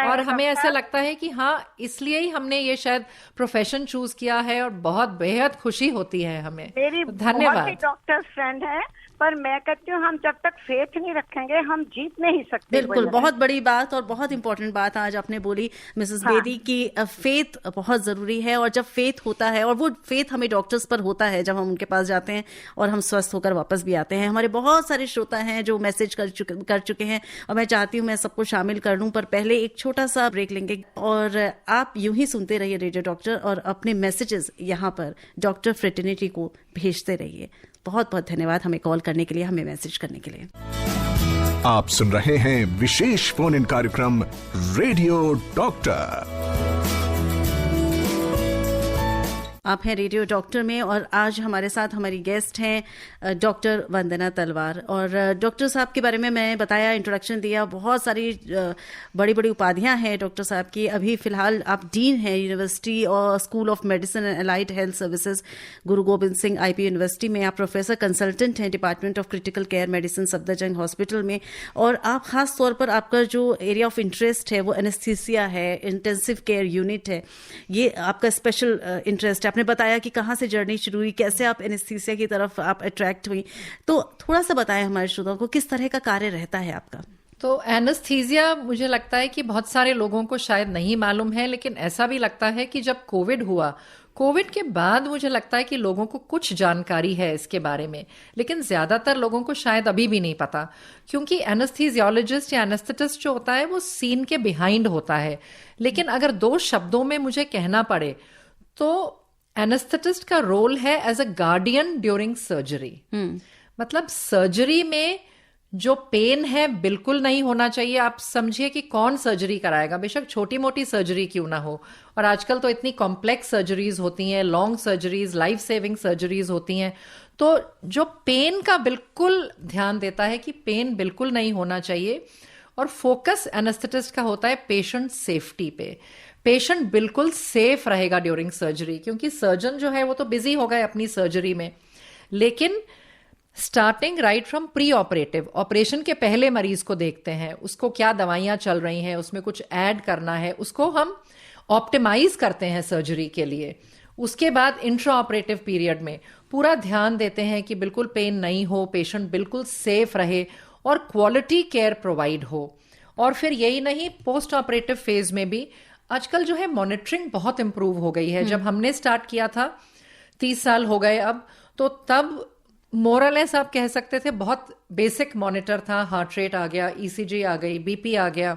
और हमें ऐसा लगता है कि हाँ, इसलिए ही हमने ये शायद प्रोफेशन चूज किया है, और बहुत बेहद खुशी होती है हमें। मेरी धन्यवाद। डॉक्टर फ्रेंड है, पर मैं कहती हूँ हम जब तक फेथ नहीं रखेंगे हम जीत नहीं सकते। बिल्कुल, बहुत बड़ी बात और बहुत इंपॉर्टेंट बात आज आपने बोली मिसेस बेदी की फेथ बहुत जरूरी है। और जब फेथ होता है, और वो फेथ हमें डॉक्टर्स पर होता है जब हम उनके पास जाते हैं और हम स्वस्थ होकर वापस भी आते हैं। हमारे बहुत सारे श्रोता हैं जो मैसेज कर चुके हैं, और मैं चाहती हूँ मैं सबको शामिल कर लूँ, पर पहले एक छोटा सा ब्रेक लेंगे। और आप यूं ही सुनते रहिए रेडियो डॉक्टर, और अपने मैसेजेस यहाँ पर डॉक्टर फ्रेटर्निटी को भेजते रहिए। बहुत बहुत धन्यवाद हमें कॉल करने के लिए, हमें मैसेज करने के लिए। आप सुन रहे हैं विशेष फोन इन कार्यक्रम रेडियो डॉक्टर। आप हैं रेडियो डॉक्टर में और आज हमारे साथ हमारी गेस्ट हैं डॉक्टर वंदना तलवार। और डॉक्टर साहब के बारे में मैं बताया, इंट्रोडक्शन दिया, बहुत सारी बड़ी बड़ी उपाधियां हैं डॉक्टर साहब की। अभी फिलहाल आप डीन हैं यूनिवर्सिटी और school of medicine and allied health services Guru Gobind Singh IP university में। आप प्रोफेसर कंसल्टेंट हैं department of critical care medicine Safdarjung hospital में। और आप खास तौर पर आपका जो एरिया ऑफ इंटरेस्ट है वो एनेस्थीसिया है, इंटेंसिव केयर यूनिट है, ये आपका स्पेशल इंटरेस्ट है। आपने बताया कि कहाँ से जर्नी शुरू हुई, कैसे आप एनेस्थीसिया की तरफ आप अट्रैक्ट हुई, तो थोड़ा सा बताएं हमारे श्रोताओं को किस तरह का कार्य रहता है आपका। तो एनेस्थीसिया मुझे लगता है कि बहुत सारे लोगों को शायद नहीं मालूम है, लेकिन ऐसा भी लगता है कि जब कोविड हुआ, कोविड के बाद मुझे लगता है कि लोगों को कुछ जानकारी है इसके बारे में, लेकिन ज्यादातर लोगों को शायद अभी भी नहीं पता, क्योंकि एनेस्थीसियोलॉजिस्ट या एनेस्थेटिस्ट जो होता है वो सीन के बिहाइंड होता है। लेकिन अगर 2 शब्दों में मुझे कहना पड़े तो एनेस्थेटिस्ट का रोल है as a guardian during surgery. मतलब सर्जरी में जो पेन है बिल्कुल नहीं होना चाहिए। आप समझिए कि कौन सर्जरी कराएगा, बेशक छोटी मोटी सर्जरी क्यों ना हो, और आजकल तो इतनी कॉम्प्लेक्स सर्जरीज होती हैं, long surgeries, life saving surgeries होती हैं, तो जो पेन का बिल्कुल ध्यान देता है कि पेन बिल्कुल नहीं होना चाहिए। और फोकस एनेस्थेटिस्ट का होता है पेशेंट सेफ्टी पे। पेशेंट बिल्कुल सेफ रहेगा ड्यूरिंग सर्जरी, क्योंकि सर्जन जो है वो तो बिजी हो गए अपनी सर्जरी में। लेकिन starting right from pre operative, operation के पहले मरीज को देखते हैं, उसको क्या दवाइयां चल रही हैं, उसमें कुछ ऐड करना है, उसको हम ऑप्टिमाइज करते हैं सर्जरी के लिए। उसके बाद इंट्रा ऑपरेटिव पीरियड में पूरा ध्यान देते हैं कि बिल्कुल पेन नहीं हो, पेशेंट बिल्कुल सेफ रहे और क्वालिटी केयर प्रोवाइड हो। और फिर यही नहीं, पोस्ट ऑपरेटिव फेज में भी आजकल जो है मॉनिटरिंग बहुत इंप्रूव हो गई है। जब हमने स्टार्ट किया था 30 साल हो गए अब, तो तब मोरलेस आप कह सकते थे बहुत बेसिक मॉनिटर था। हार्ट रेट आ गया, ECG आ गई, BP आ गया,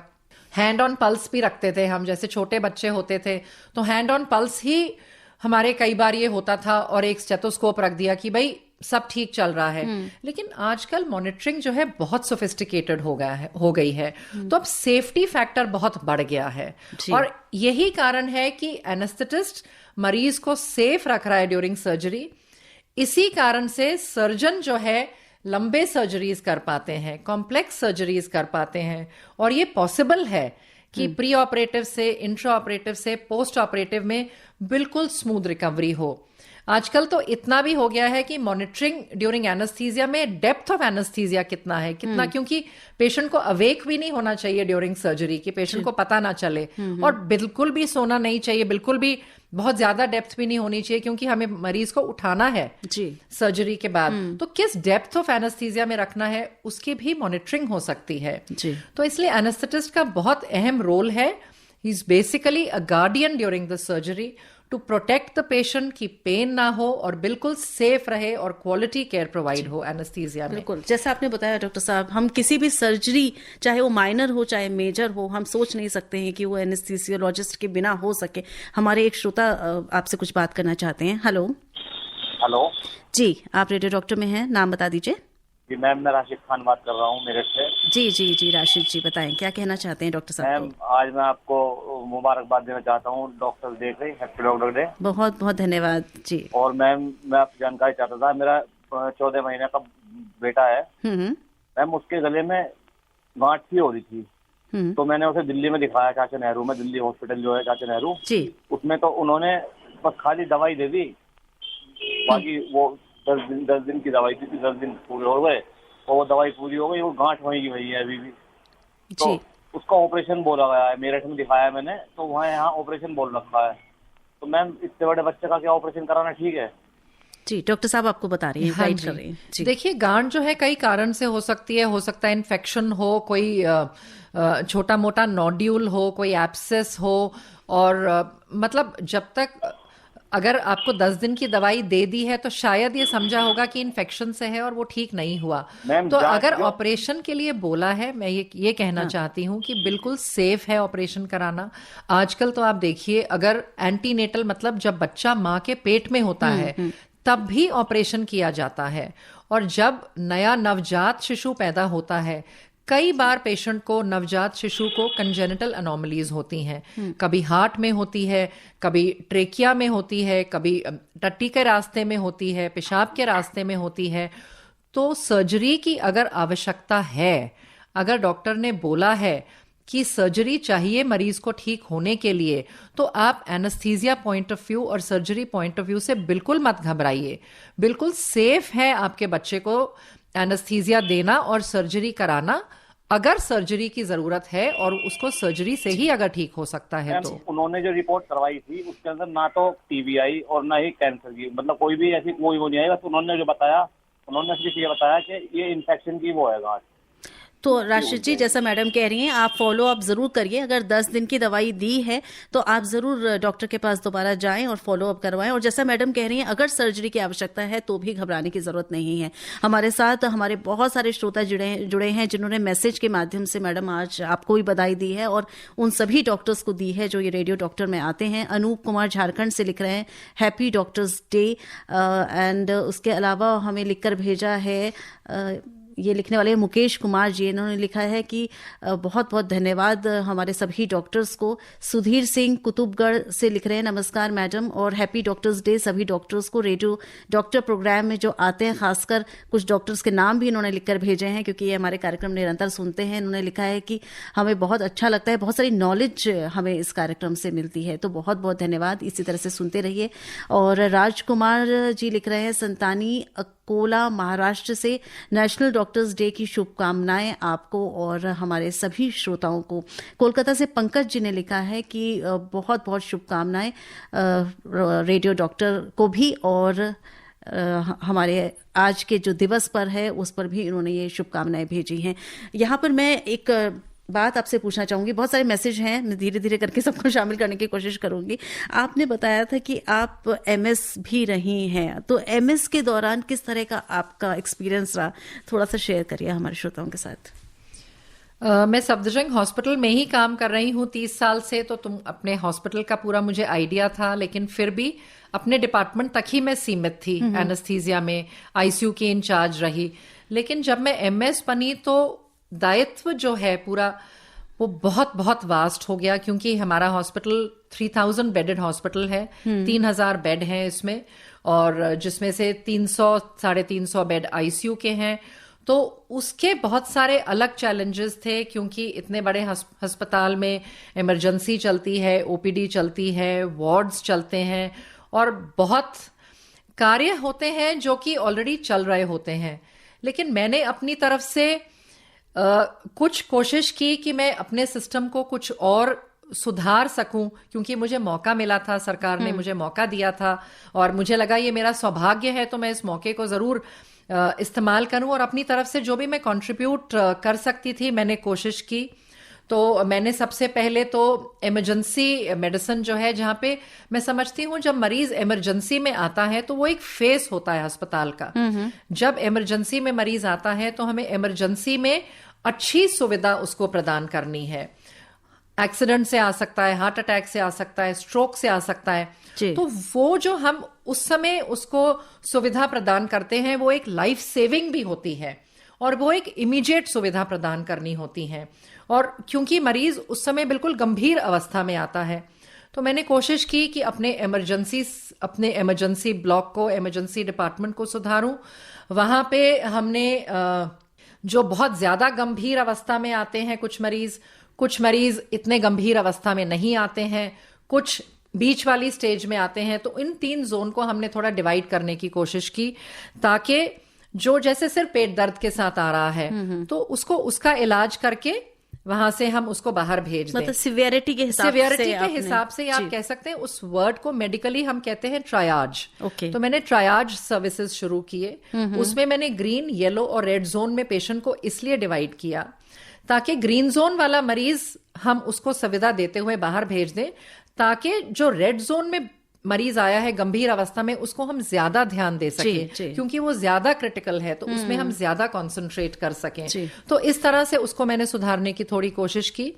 हैंड ऑन पल्स भी रखते थे हम। जैसे छोटे बच्चे होते थे तो हैंड ऑन पल्स ही हमारे कई बार ये होता था, और एक स्टेथोस्कोप रख दिया कि भाई सब ठीक चल रहा है। लेकिन आजकल मॉनिटरिंग जो है बहुत सोफिस्टिकेटेड हो गई है, तो अब सेफ्टी फैक्टर बहुत बढ़ गया है। और यही कारण है कि एनेस्थेटिस्ट मरीज को सेफ रख रहा है ड्यूरिंग सर्जरी। इसी कारण से सर्जन जो है लंबे सर्जरीज कर पाते हैं, कॉम्प्लेक्स सर्जरीज कर पाते हैं, और ये पॉसिबल है कि प्री ऑपरेटिव से, इंट्रा ऑपरेटिव से, पोस्ट ऑपरेटिव में बिल्कुल स्मूथ रिकवरी हो। आजकल तो इतना भी हो गया है कि मॉनिटरिंग ड्यूरिंग एनेस्थीसिया में डेप्थ ऑफ एनेस्थीसिया कितना है, कितना, क्योंकि पेशेंट को अवेक भी नहीं होना चाहिए ड्यूरिंग सर्जरी, कि पेशेंट को पता ना चले, और बिल्कुल भी सोना नहीं चाहिए, बिल्कुल भी बहुत ज्यादा डेप्थ भी नहीं होनी चाहिए, क्योंकि हमें मरीज को उठाना है सर्जरी के बाद। तो किस डेप्थ ऑफ एनेस्थीसिया में रखना है उसकी भी मॉनिटरिंग हो सकती है। तो इसलिए एनेस्थेटिस्ट का बहुत अहम रोल है। He is basically a guardian during the surgery to protect the patient, की पेन ना हो और बिल्कुल सेफ रहे और क्वालिटी केयर प्रोवाइड हो एनेस्थीसिया में। बिल्कुल, जैसा आपने बताया डॉक्टर साहब, हम किसी भी सर्जरी, चाहे वो माइनर हो चाहे मेजर हो, हम सोच नहीं सकते हैं कि वो एनेस्थीसियोलॉजिस्ट के बिना हो सके। हमारे एक श्रोता आपसे कुछ बात करना चाहते हैं। हेलो। हेलो जी, आप रेडियो डॉक्टर में हैं, नाम बता दीजिए। जी मैम, मैं राशिद खान बात कर रहा हूँ मेरठ से। जी राशिद जी, बताएं क्या कहना चाहते हैं डॉक्टर साहब मैम, आज मैं आपको मुबारकबाद देना चाहता हूँ डॉक्टर डे पे, हैप्पी डॉक्टर डे। बहुत बहुत धन्यवाद जी। और मैम, मैं आपसे जानकारी चाहता था, मेरा 14 महीने का बेटा है मैम, उसके गले में गांठ सी हो रही थी, तो मैंने उसे दिल्ली में दिखाया, चाचा नेहरू में, दिल्ली हॉस्पिटल जो है चाचा नेहरू जी, उसमें तो उन्होंने बस खाली दवाई दे दी, बाकी वो 10 दिन की दवाई थी, 10 दिन पूरे हो गए और वो दवाई पूरी हो गई, वो गांठ वहीं की वही है अभी भी। तो उसका ऑपरेशन बोला गया है, मेरठ में दिखाया मैंने, तो वहाँ यहाँ ऑपरेशन बोल रखा है। तो मैम, इतने बड़े बच्चे का क्या ऑपरेशन कराना ठीक है? जी, डॉक्टर साहब आपको बता रही हैं, गाइड कर रही हैं। देखिए, गांठ जो है कई कारण से हो सकती है। हो सकता है इन्फेक्शन हो, कोई छोटा मोटा नोड्यूल हो, कोई एब्सेस हो, और मतलब जब तक अगर आपको 10 दिन की दवाई दे दी है तो शायद ये समझा होगा कि इन्फेक्शन से है और वो ठीक नहीं हुआ। तो अगर ऑपरेशन के लिए बोला है, मैं ये कहना चाहती हूँ कि बिल्कुल सेफ है ऑपरेशन कराना। आजकल तो आप देखिए, अगर एंटीनेटल मतलब जब बच्चा माँ के पेट में होता है तब भी ऑपरेशन किया जाता है। और जब नया नवजात शिशु पैदा होता है, कई बार पेशेंट को, नवजात शिशु को कंजेनिटल अनोमलीज होती हैं। कभी हार्ट में होती है, कभी ट्रेकिया में होती है, कभी टट्टी के रास्ते में होती है, पेशाब के रास्ते में होती है। तो सर्जरी की अगर आवश्यकता है, अगर डॉक्टर ने बोला है कि सर्जरी चाहिए मरीज को ठीक होने के लिए, तो आप एनेस्थीसिया पॉइंट ऑफ व्यू और सर्जरी पॉइंट ऑफ व्यू से बिल्कुल मत घबराइए। बिल्कुल सेफ है आपके बच्चे को एनेस्थीसिया देना और सर्जरी कराना, अगर सर्जरी की जरूरत है और उसको सर्जरी से ही अगर ठीक हो सकता है तो। उन्होंने जो रिपोर्ट करवाई थी उसके अंदर ना तो टीबी आई और ना ही कैंसर की, मतलब कोई भी ऐसी कोई वो नहीं आई। बस उन्होंने जो बताया, उन्होंने सिर्फ ये बताया कि ये इन्फेक्शन की वो है गांठ। तो राशिद जी, जैसा मैडम कह रही हैं, आप फॉलो अप जरूर करिए। अगर 10 दिन की दवाई दी है तो आप जरूर डॉक्टर के पास दोबारा जाएं और फॉलो अप करवाएं। और जैसा मैडम कह रही हैं, अगर सर्जरी की आवश्यकता है तो भी घबराने की जरूरत नहीं है। हमारे साथ हमारे बहुत सारे श्रोता जुड़े हैं जिन्होंने मैसेज के माध्यम से मैडम आज आपको भी बधाई दी है और उन सभी डॉक्टर्स को दी है जो ये रेडियो डॉक्टर में आते हैं। अनूप कुमार झारखंड से लिख रहे हैं, हैप्पी डॉक्टर्स डे। एंड उसके अलावा हमें लिखकर भेजा है ये लिखने वाले मुकेश कुमार जी, इन्होंने लिखा है कि बहुत बहुत धन्यवाद हमारे सभी डॉक्टर्स को। सुधीर सिंह कुतुबगढ़ से लिख रहे हैं, नमस्कार मैडम और हैप्पी डॉक्टर्स डे सभी डॉक्टर्स को। रेडियो डॉक्टर प्रोग्राम में जो आते हैं, खासकर कुछ डॉक्टर्स के नाम भी इन्होंने लिखकर भेजे हैं क्योंकि ये हमारे कार्यक्रम निरंतर सुनते हैं। इन्होंने लिखा है कि हमें बहुत अच्छा लगता है, बहुत सारी नॉलेज हमें इस कार्यक्रम से मिलती है। तो बहुत बहुत धन्यवाद, इसी तरह से सुनते रहिए। और राजकुमार जी लिख रहे हैं, संतानी कोला महाराष्ट्र से, नेशनल डॉक्टर्स डे की शुभकामनाएं आपको और हमारे सभी श्रोताओं को। कोलकाता से पंकज जी ने लिखा है कि बहुत बहुत शुभकामनाएं रेडियो डॉक्टर को भी और हमारे आज के जो दिवस पर है उस पर भी इन्होंने ये शुभकामनाएं भेजी हैं। यहाँ पर मैं एक बात आपसे पूछना चाहूंगी, बहुत सारे मैसेज हैं, मैं धीरे धीरे करके सबको शामिल करने की कोशिश करूंगी। आपने बताया था कि आप एमएस भी रही हैं, तो एमएस के दौरान किस तरह का आपका एक्सपीरियंस रहा, थोड़ा सा शेयर करिए हमारे श्रोताओं के साथ। मैं सफदरजंग हॉस्पिटल में ही काम कर रही हूँ 30 साल से, तो तुम अपने हॉस्पिटल का पूरा मुझे आइडिया था, लेकिन फिर भी अपने डिपार्टमेंट तक ही मैं सीमित थी। एनेस्थीसिया में आईसीयू की इंचार्ज रही। लेकिन जब मैं एमएस बनी तो दायित्व जो है पूरा वो बहुत बहुत वास्ट हो गया, क्योंकि हमारा हॉस्पिटल 3000 बेडेड हॉस्पिटल है, 3000 बेड हैं इसमें, और जिसमें से 300-350 बेड आईसीयू के हैं। तो उसके बहुत सारे अलग चैलेंजेस थे, क्योंकि इतने बड़े अस्पताल में इमरजेंसी चलती है, ओपीडी चलती है, वार्ड्स चलते हैं और बहुत कार्य होते हैं जो कि ऑलरेडी चल रहे होते हैं। लेकिन मैंने अपनी तरफ से कुछ कोशिश की कि मैं अपने सिस्टम को कुछ और सुधार सकूं, क्योंकि मुझे मौका मिला था, सरकार ने मुझे मौका दिया था और मुझे लगा ये मेरा सौभाग्य है, तो मैं इस मौके को जरूर इस्तेमाल करूं और अपनी तरफ से जो भी मैं कंट्रीब्यूट कर सकती थी मैंने कोशिश की। तो मैंने सबसे पहले तो इमरजेंसी मेडिसिन जो है, जहां पे मैं समझती हूं जब मरीज इमरजेंसी में आता है तो वो एक फेस होता है अस्पताल का। जब इमरजेंसी में मरीज आता है तो हमें इमरजेंसी में अच्छी सुविधा उसको प्रदान करनी है। एक्सीडेंट से आ सकता है, हार्ट अटैक से आ सकता है, स्ट्रोक से आ सकता है, तो वो जो हम उस समय उसको सुविधा प्रदान करते हैं वो एक लाइफ सेविंग भी होती है और वो एक इमीडिएट सुविधा प्रदान करनी होती है। और क्योंकि मरीज उस समय बिल्कुल गंभीर अवस्था में आता है, तो मैंने कोशिश की कि अपने इमरजेंसी ब्लॉक को, इमरजेंसी डिपार्टमेंट को सुधारूं। वहां पे हमने जो बहुत ज्यादा गंभीर अवस्था में आते हैं कुछ मरीज इतने गंभीर अवस्था में नहीं आते हैं, कुछ बीच वाली स्टेज में आते हैं, तो इन 3 जोन को हमने थोड़ा डिवाइड करने की कोशिश की, ताकि जो जैसे सिर्फ पेट दर्द के साथ आ रहा है तो उसको उसका इलाज करके वहां से हम उसको बाहर भेज दें। मतलब सिवियरिटी के हिसाब से आप कह सकते हैं। उस वर्ड को मेडिकली हम कहते हैं ट्रायाज। तो मैंने ट्रायाज सर्विसेज शुरू किए। उसमें मैंने ग्रीन, येलो और रेड जोन में पेशेंट को इसलिए डिवाइड किया ताकि ग्रीन जोन वाला मरीज हम उसको सुविधा देते हुए बाहर भेज दें, ताकि जो रेड जोन में मरीज आया है गंभीर अवस्था में उसको हम ज्यादा ध्यान दे सकें, क्योंकि वो ज्यादा क्रिटिकल है, तो उसमें हम ज्यादा कंसंट्रेट कर सकें। तो इस तरह से उसको मैंने सुधारने की थोड़ी कोशिश की।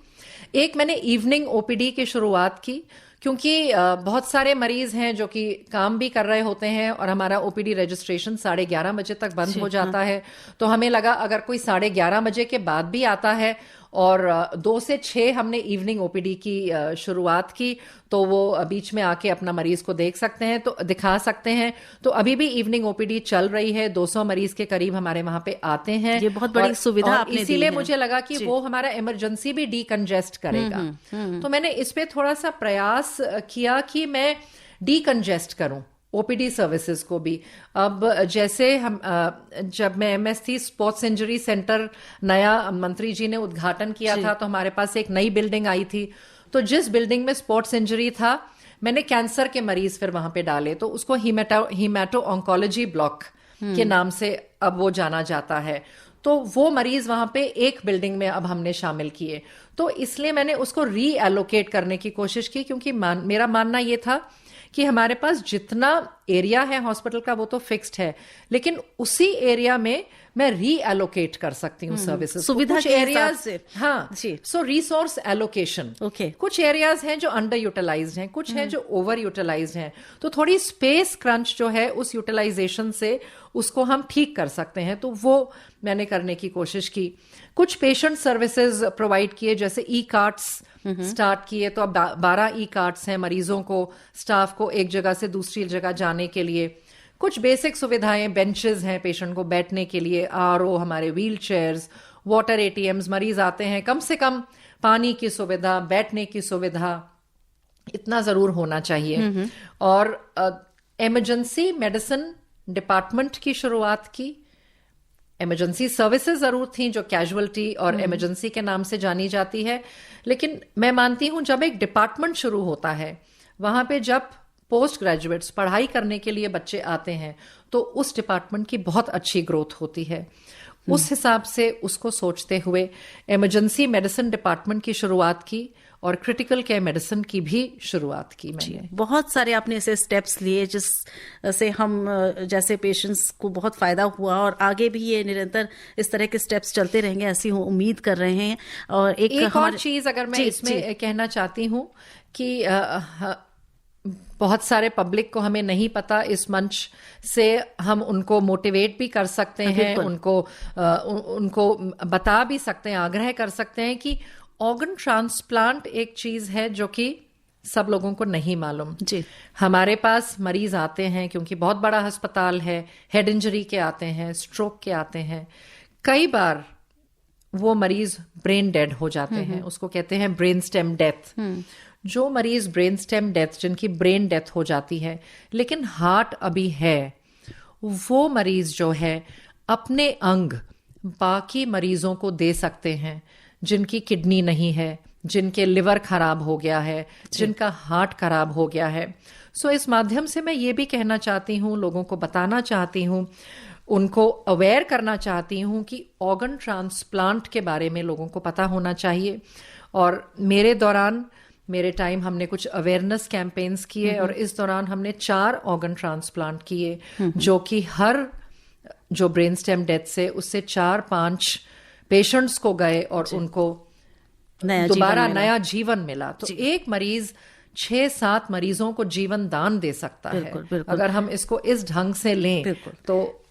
एक मैंने इवनिंग ओपीडी की शुरुआत की, क्योंकि बहुत सारे मरीज हैं जो कि काम भी कर रहे होते हैं और हमारा ओपीडी रजिस्ट्रेशन 11:30 बजे तक बंद हो जाता है। तो हमें लगा अगर कोई 11:30 बजे के बाद भी आता है और 2 से 6 हमने इवनिंग ओपीडी की शुरुआत की, तो वो बीच में आके अपना मरीज को देख सकते हैं, तो दिखा सकते हैं। तो अभी भी इवनिंग ओपीडी चल रही है, 200 मरीज के करीब हमारे वहां पे आते हैं। ये बहुत बड़ी सुविधा आपने दी है। इसीलिए मुझे लगा कि वो हमारा इमरजेंसी भी डीकंजेस्ट करेगा। तो मैंने इस पे थोड़ा सा प्रयास किया कि मैं डीकंजेस्ट करूं ओपीडी सर्विसेज को भी। अब जैसे हम जब मैं एमएस थी, स्पोर्ट्स इंजरी सेंटर नया मंत्री जी ने उद्घाटन किया था, तो हमारे पास एक नई बिल्डिंग आई थी। तो जिस बिल्डिंग में स्पोर्ट्स इंजरी था, मैंने कैंसर के मरीज फिर वहां पे डाले, तो उसको हीमेटो ऑन्कोलॉजी ब्लॉक के नाम से अब वो जाना जाता है। तो वो मरीज वहां पे एक बिल्डिंग में अब हमने शामिल किए। तो इसलिए मैंने उसको रीएलोकेट करने की कोशिश की, क्योंकि मेरा मानना ये था कि हमारे पास जितना एरिया है हॉस्पिटल का वो तो फिक्स्ड है, लेकिन उसी एरिया में मैं रीएलोकेट कर सकती हूँ सर्विसेज, सुविधा के हिसाब से। हाँ, सो रिसोर्स एलोकेशन। कुछ एरियाज हैं जो अंडर यूटिलाइज्ड हैं, कुछ हैं जो ओवर यूटिलाइज्ड हैं, तो थोड़ी स्पेस क्रंच जो है उस यूटिलाइजेशन से उसको हम ठीक कर सकते हैं। तो वो मैंने करने की कोशिश की। कुछ पेशेंट सर्विसेज प्रोवाइड किए, जैसे ई कार्ट्स स्टार्ट किए, तो अब 12 ई कार्ट्स हैं मरीजों को, स्टाफ को एक जगह से दूसरी जगह जाने के लिए। कुछ बेसिक सुविधाएं, बेंचेस हैं पेशेंट को बैठने के लिए, आरओ, हमारे व्हील चेयर्स, वाटर एटीएम्स, मरीज आते हैं, कम से कम पानी की सुविधा, बैठने की सुविधा, इतना जरूर होना चाहिए। और इमरजेंसी मेडिसिन डिपार्टमेंट की शुरुआत की। इमरजेंसी सर्विसेज जरूर थी जो कैजुअल्टी और इमरजेंसी के नाम से जानी जाती है, लेकिन मैं मानती हूं जब एक डिपार्टमेंट शुरू होता है, वहां पे जब पोस्ट ग्रेजुएट्स पढ़ाई करने के लिए बच्चे आते हैं, तो उस डिपार्टमेंट की बहुत अच्छी ग्रोथ होती है। उस हिसाब से उसको सोचते हुए इमरजेंसी मेडिसिन डिपार्टमेंट की शुरुआत की और क्रिटिकल केयर मेडिसिन की भी शुरुआत की मैंने। बहुत सारे आपने ऐसे स्टेप्स लिए जिससे हम जैसे पेशेंट्स को बहुत फायदा हुआ, और आगे भी ये निरंतर इस तरह के स्टेप्स चलते रहेंगे, ऐसी उम्मीद कर रहे हैं। और एक और चीज अगर मैं इसमें कहना चाहती हूँ कि बहुत सारे पब्लिक को हमें नहीं पता, इस मंच से हम उनको मोटिवेट भी कर सकते हैं, उनको बता भी सकते हैं, आग्रह कर सकते हैं कि ऑर्गन ट्रांसप्लांट एक चीज है जो कि सब लोगों को नहीं मालूम। जी, हमारे पास मरीज आते हैं, क्योंकि बहुत बड़ा अस्पताल है, हेड इंजरी के आते हैं, स्ट्रोक के आते हैं, कई बार वो मरीज ब्रेन डेड हो जाते हैं, उसको कहते हैं ब्रेन स्टेम डेथ। जो मरीज ब्रेन स्टेम डेथ, जिनकी ब्रेन डेथ हो जाती है लेकिन हार्ट अभी है, वो मरीज जो है अपने अंग बाकी मरीजों को दे सकते हैं, जिनकी किडनी नहीं है, जिनके लिवर खराब हो गया है, जिनका हार्ट खराब हो गया है। सो इस माध्यम से मैं ये भी कहना चाहती हूँ, लोगों को बताना चाहती हूँ, उनको अवेयर करना चाहती हूँ कि ऑर्गन ट्रांसप्लांट के बारे में लोगों को पता होना चाहिए। और मेरे टाइम हमने कुछ अवेयरनेस कैंपेन्स किए, और इस दौरान हमने 4 ऑर्गन ट्रांसप्लांट किए, जो कि हर जो ब्रेन स्टेम डेथ से उससे 4-5 पेशेंट्स को गए और उनको दोबारा नया जीवन मिला। तो एक मरीज 6-7 मरीजों को जीवन दान दे सकता है। अगर हम इसको इस ढंग से लें तो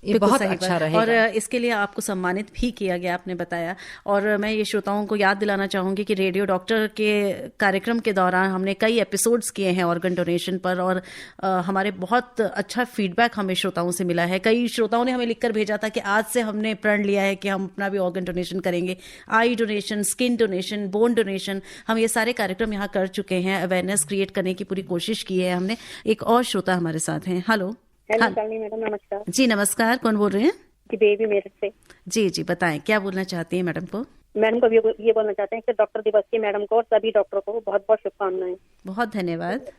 ये बहुत अच्छा रहेगा। और इसके लिए आपको सम्मानित भी किया गया, आपने बताया। और मैं ये श्रोताओं को याद दिलाना चाहूंगी कि रेडियो डॉक्टर के कार्यक्रम के दौरान हमने कई एपिसोड्स किए हैं ऑर्गन डोनेशन पर, और हमारे बहुत अच्छा फीडबैक हमें श्रोताओं से मिला है। कई श्रोताओं ने हमें लिखकर भेजा था कि आज से हमने प्रण लिया है कि हम अपना भी ऑर्गन डोनेशन करेंगे। आई donation, skin donation, bone donation, हम ये सारे कार्यक्रम यहाँ कर चुके हैं। अवेयरनेस क्रिएट करने की पूरी कोशिश की है हमने। एक और श्रोता हमारे साथ हैं। हेलो शालिनी मैडम, नमस्कार। जी नमस्कार, कौन बोल रहे हैं? जी बेबी मेरठ से। जी बताएं, क्या बोलना चाहती हैं मैडम को? मैडम को ये बोलना चाहते हैं कि डॉक्टर दिवस की मैडम को और सभी डॉक्टरों को बहुत बहुत शुभकामनाएं। बहुत धन्यवाद।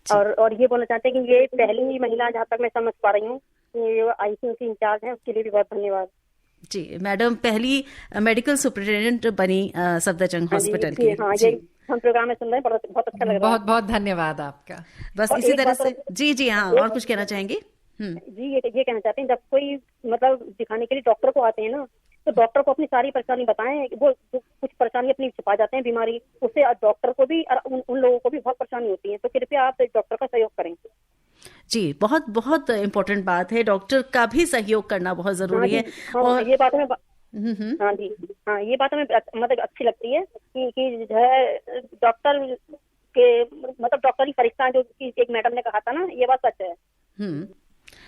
और ये बोलना चाहते हैं कि ये पहली ही महिला, जहाँ तक मैं समझ पा रही हूँ, आईसीयू की इंचार्ज है, उसके लिए भी बहुत धन्यवाद। जी, मैडम पहली मेडिकल सुपरिटेंडेंट बनी सफदरजंग हॉस्पिटल की। हाँ, ये हम प्रोग्राम में सुन रहे हैं, बहुत अच्छा लग रहा है। बहुत बहुत धन्यवाद आपका। बस इसी तरह से। जी हाँ, और कुछ कहना चाहेंगे? जी, ये कहना चाहते हैं, जब कोई मतलब दिखाने के लिए डॉक्टर को आते हैं ना, तो डॉक्टर को अपनी सारी परेशानी बताएं। वो जो कुछ परेशानी अपनी छुपा जाते हैं बीमारी, उससे डॉक्टर को भी और उन लोगों को भी बहुत परेशानी होती है। तो कृपया आप डॉक्टर का सहयोग करें। जी, बहुत बहुत इम्पोर्टेंट बात है, डॉक्टर का भी सहयोग करना बहुत जरूरी है। और ये बात हमें हाँ जी, हाँ ये बात हमें मतलब अच्छी लगती है कि जो है डॉक्टर के मतलब डॉक्टर की परीक्षा जो एक मैडम ने कहा था ना, ये बात सच है।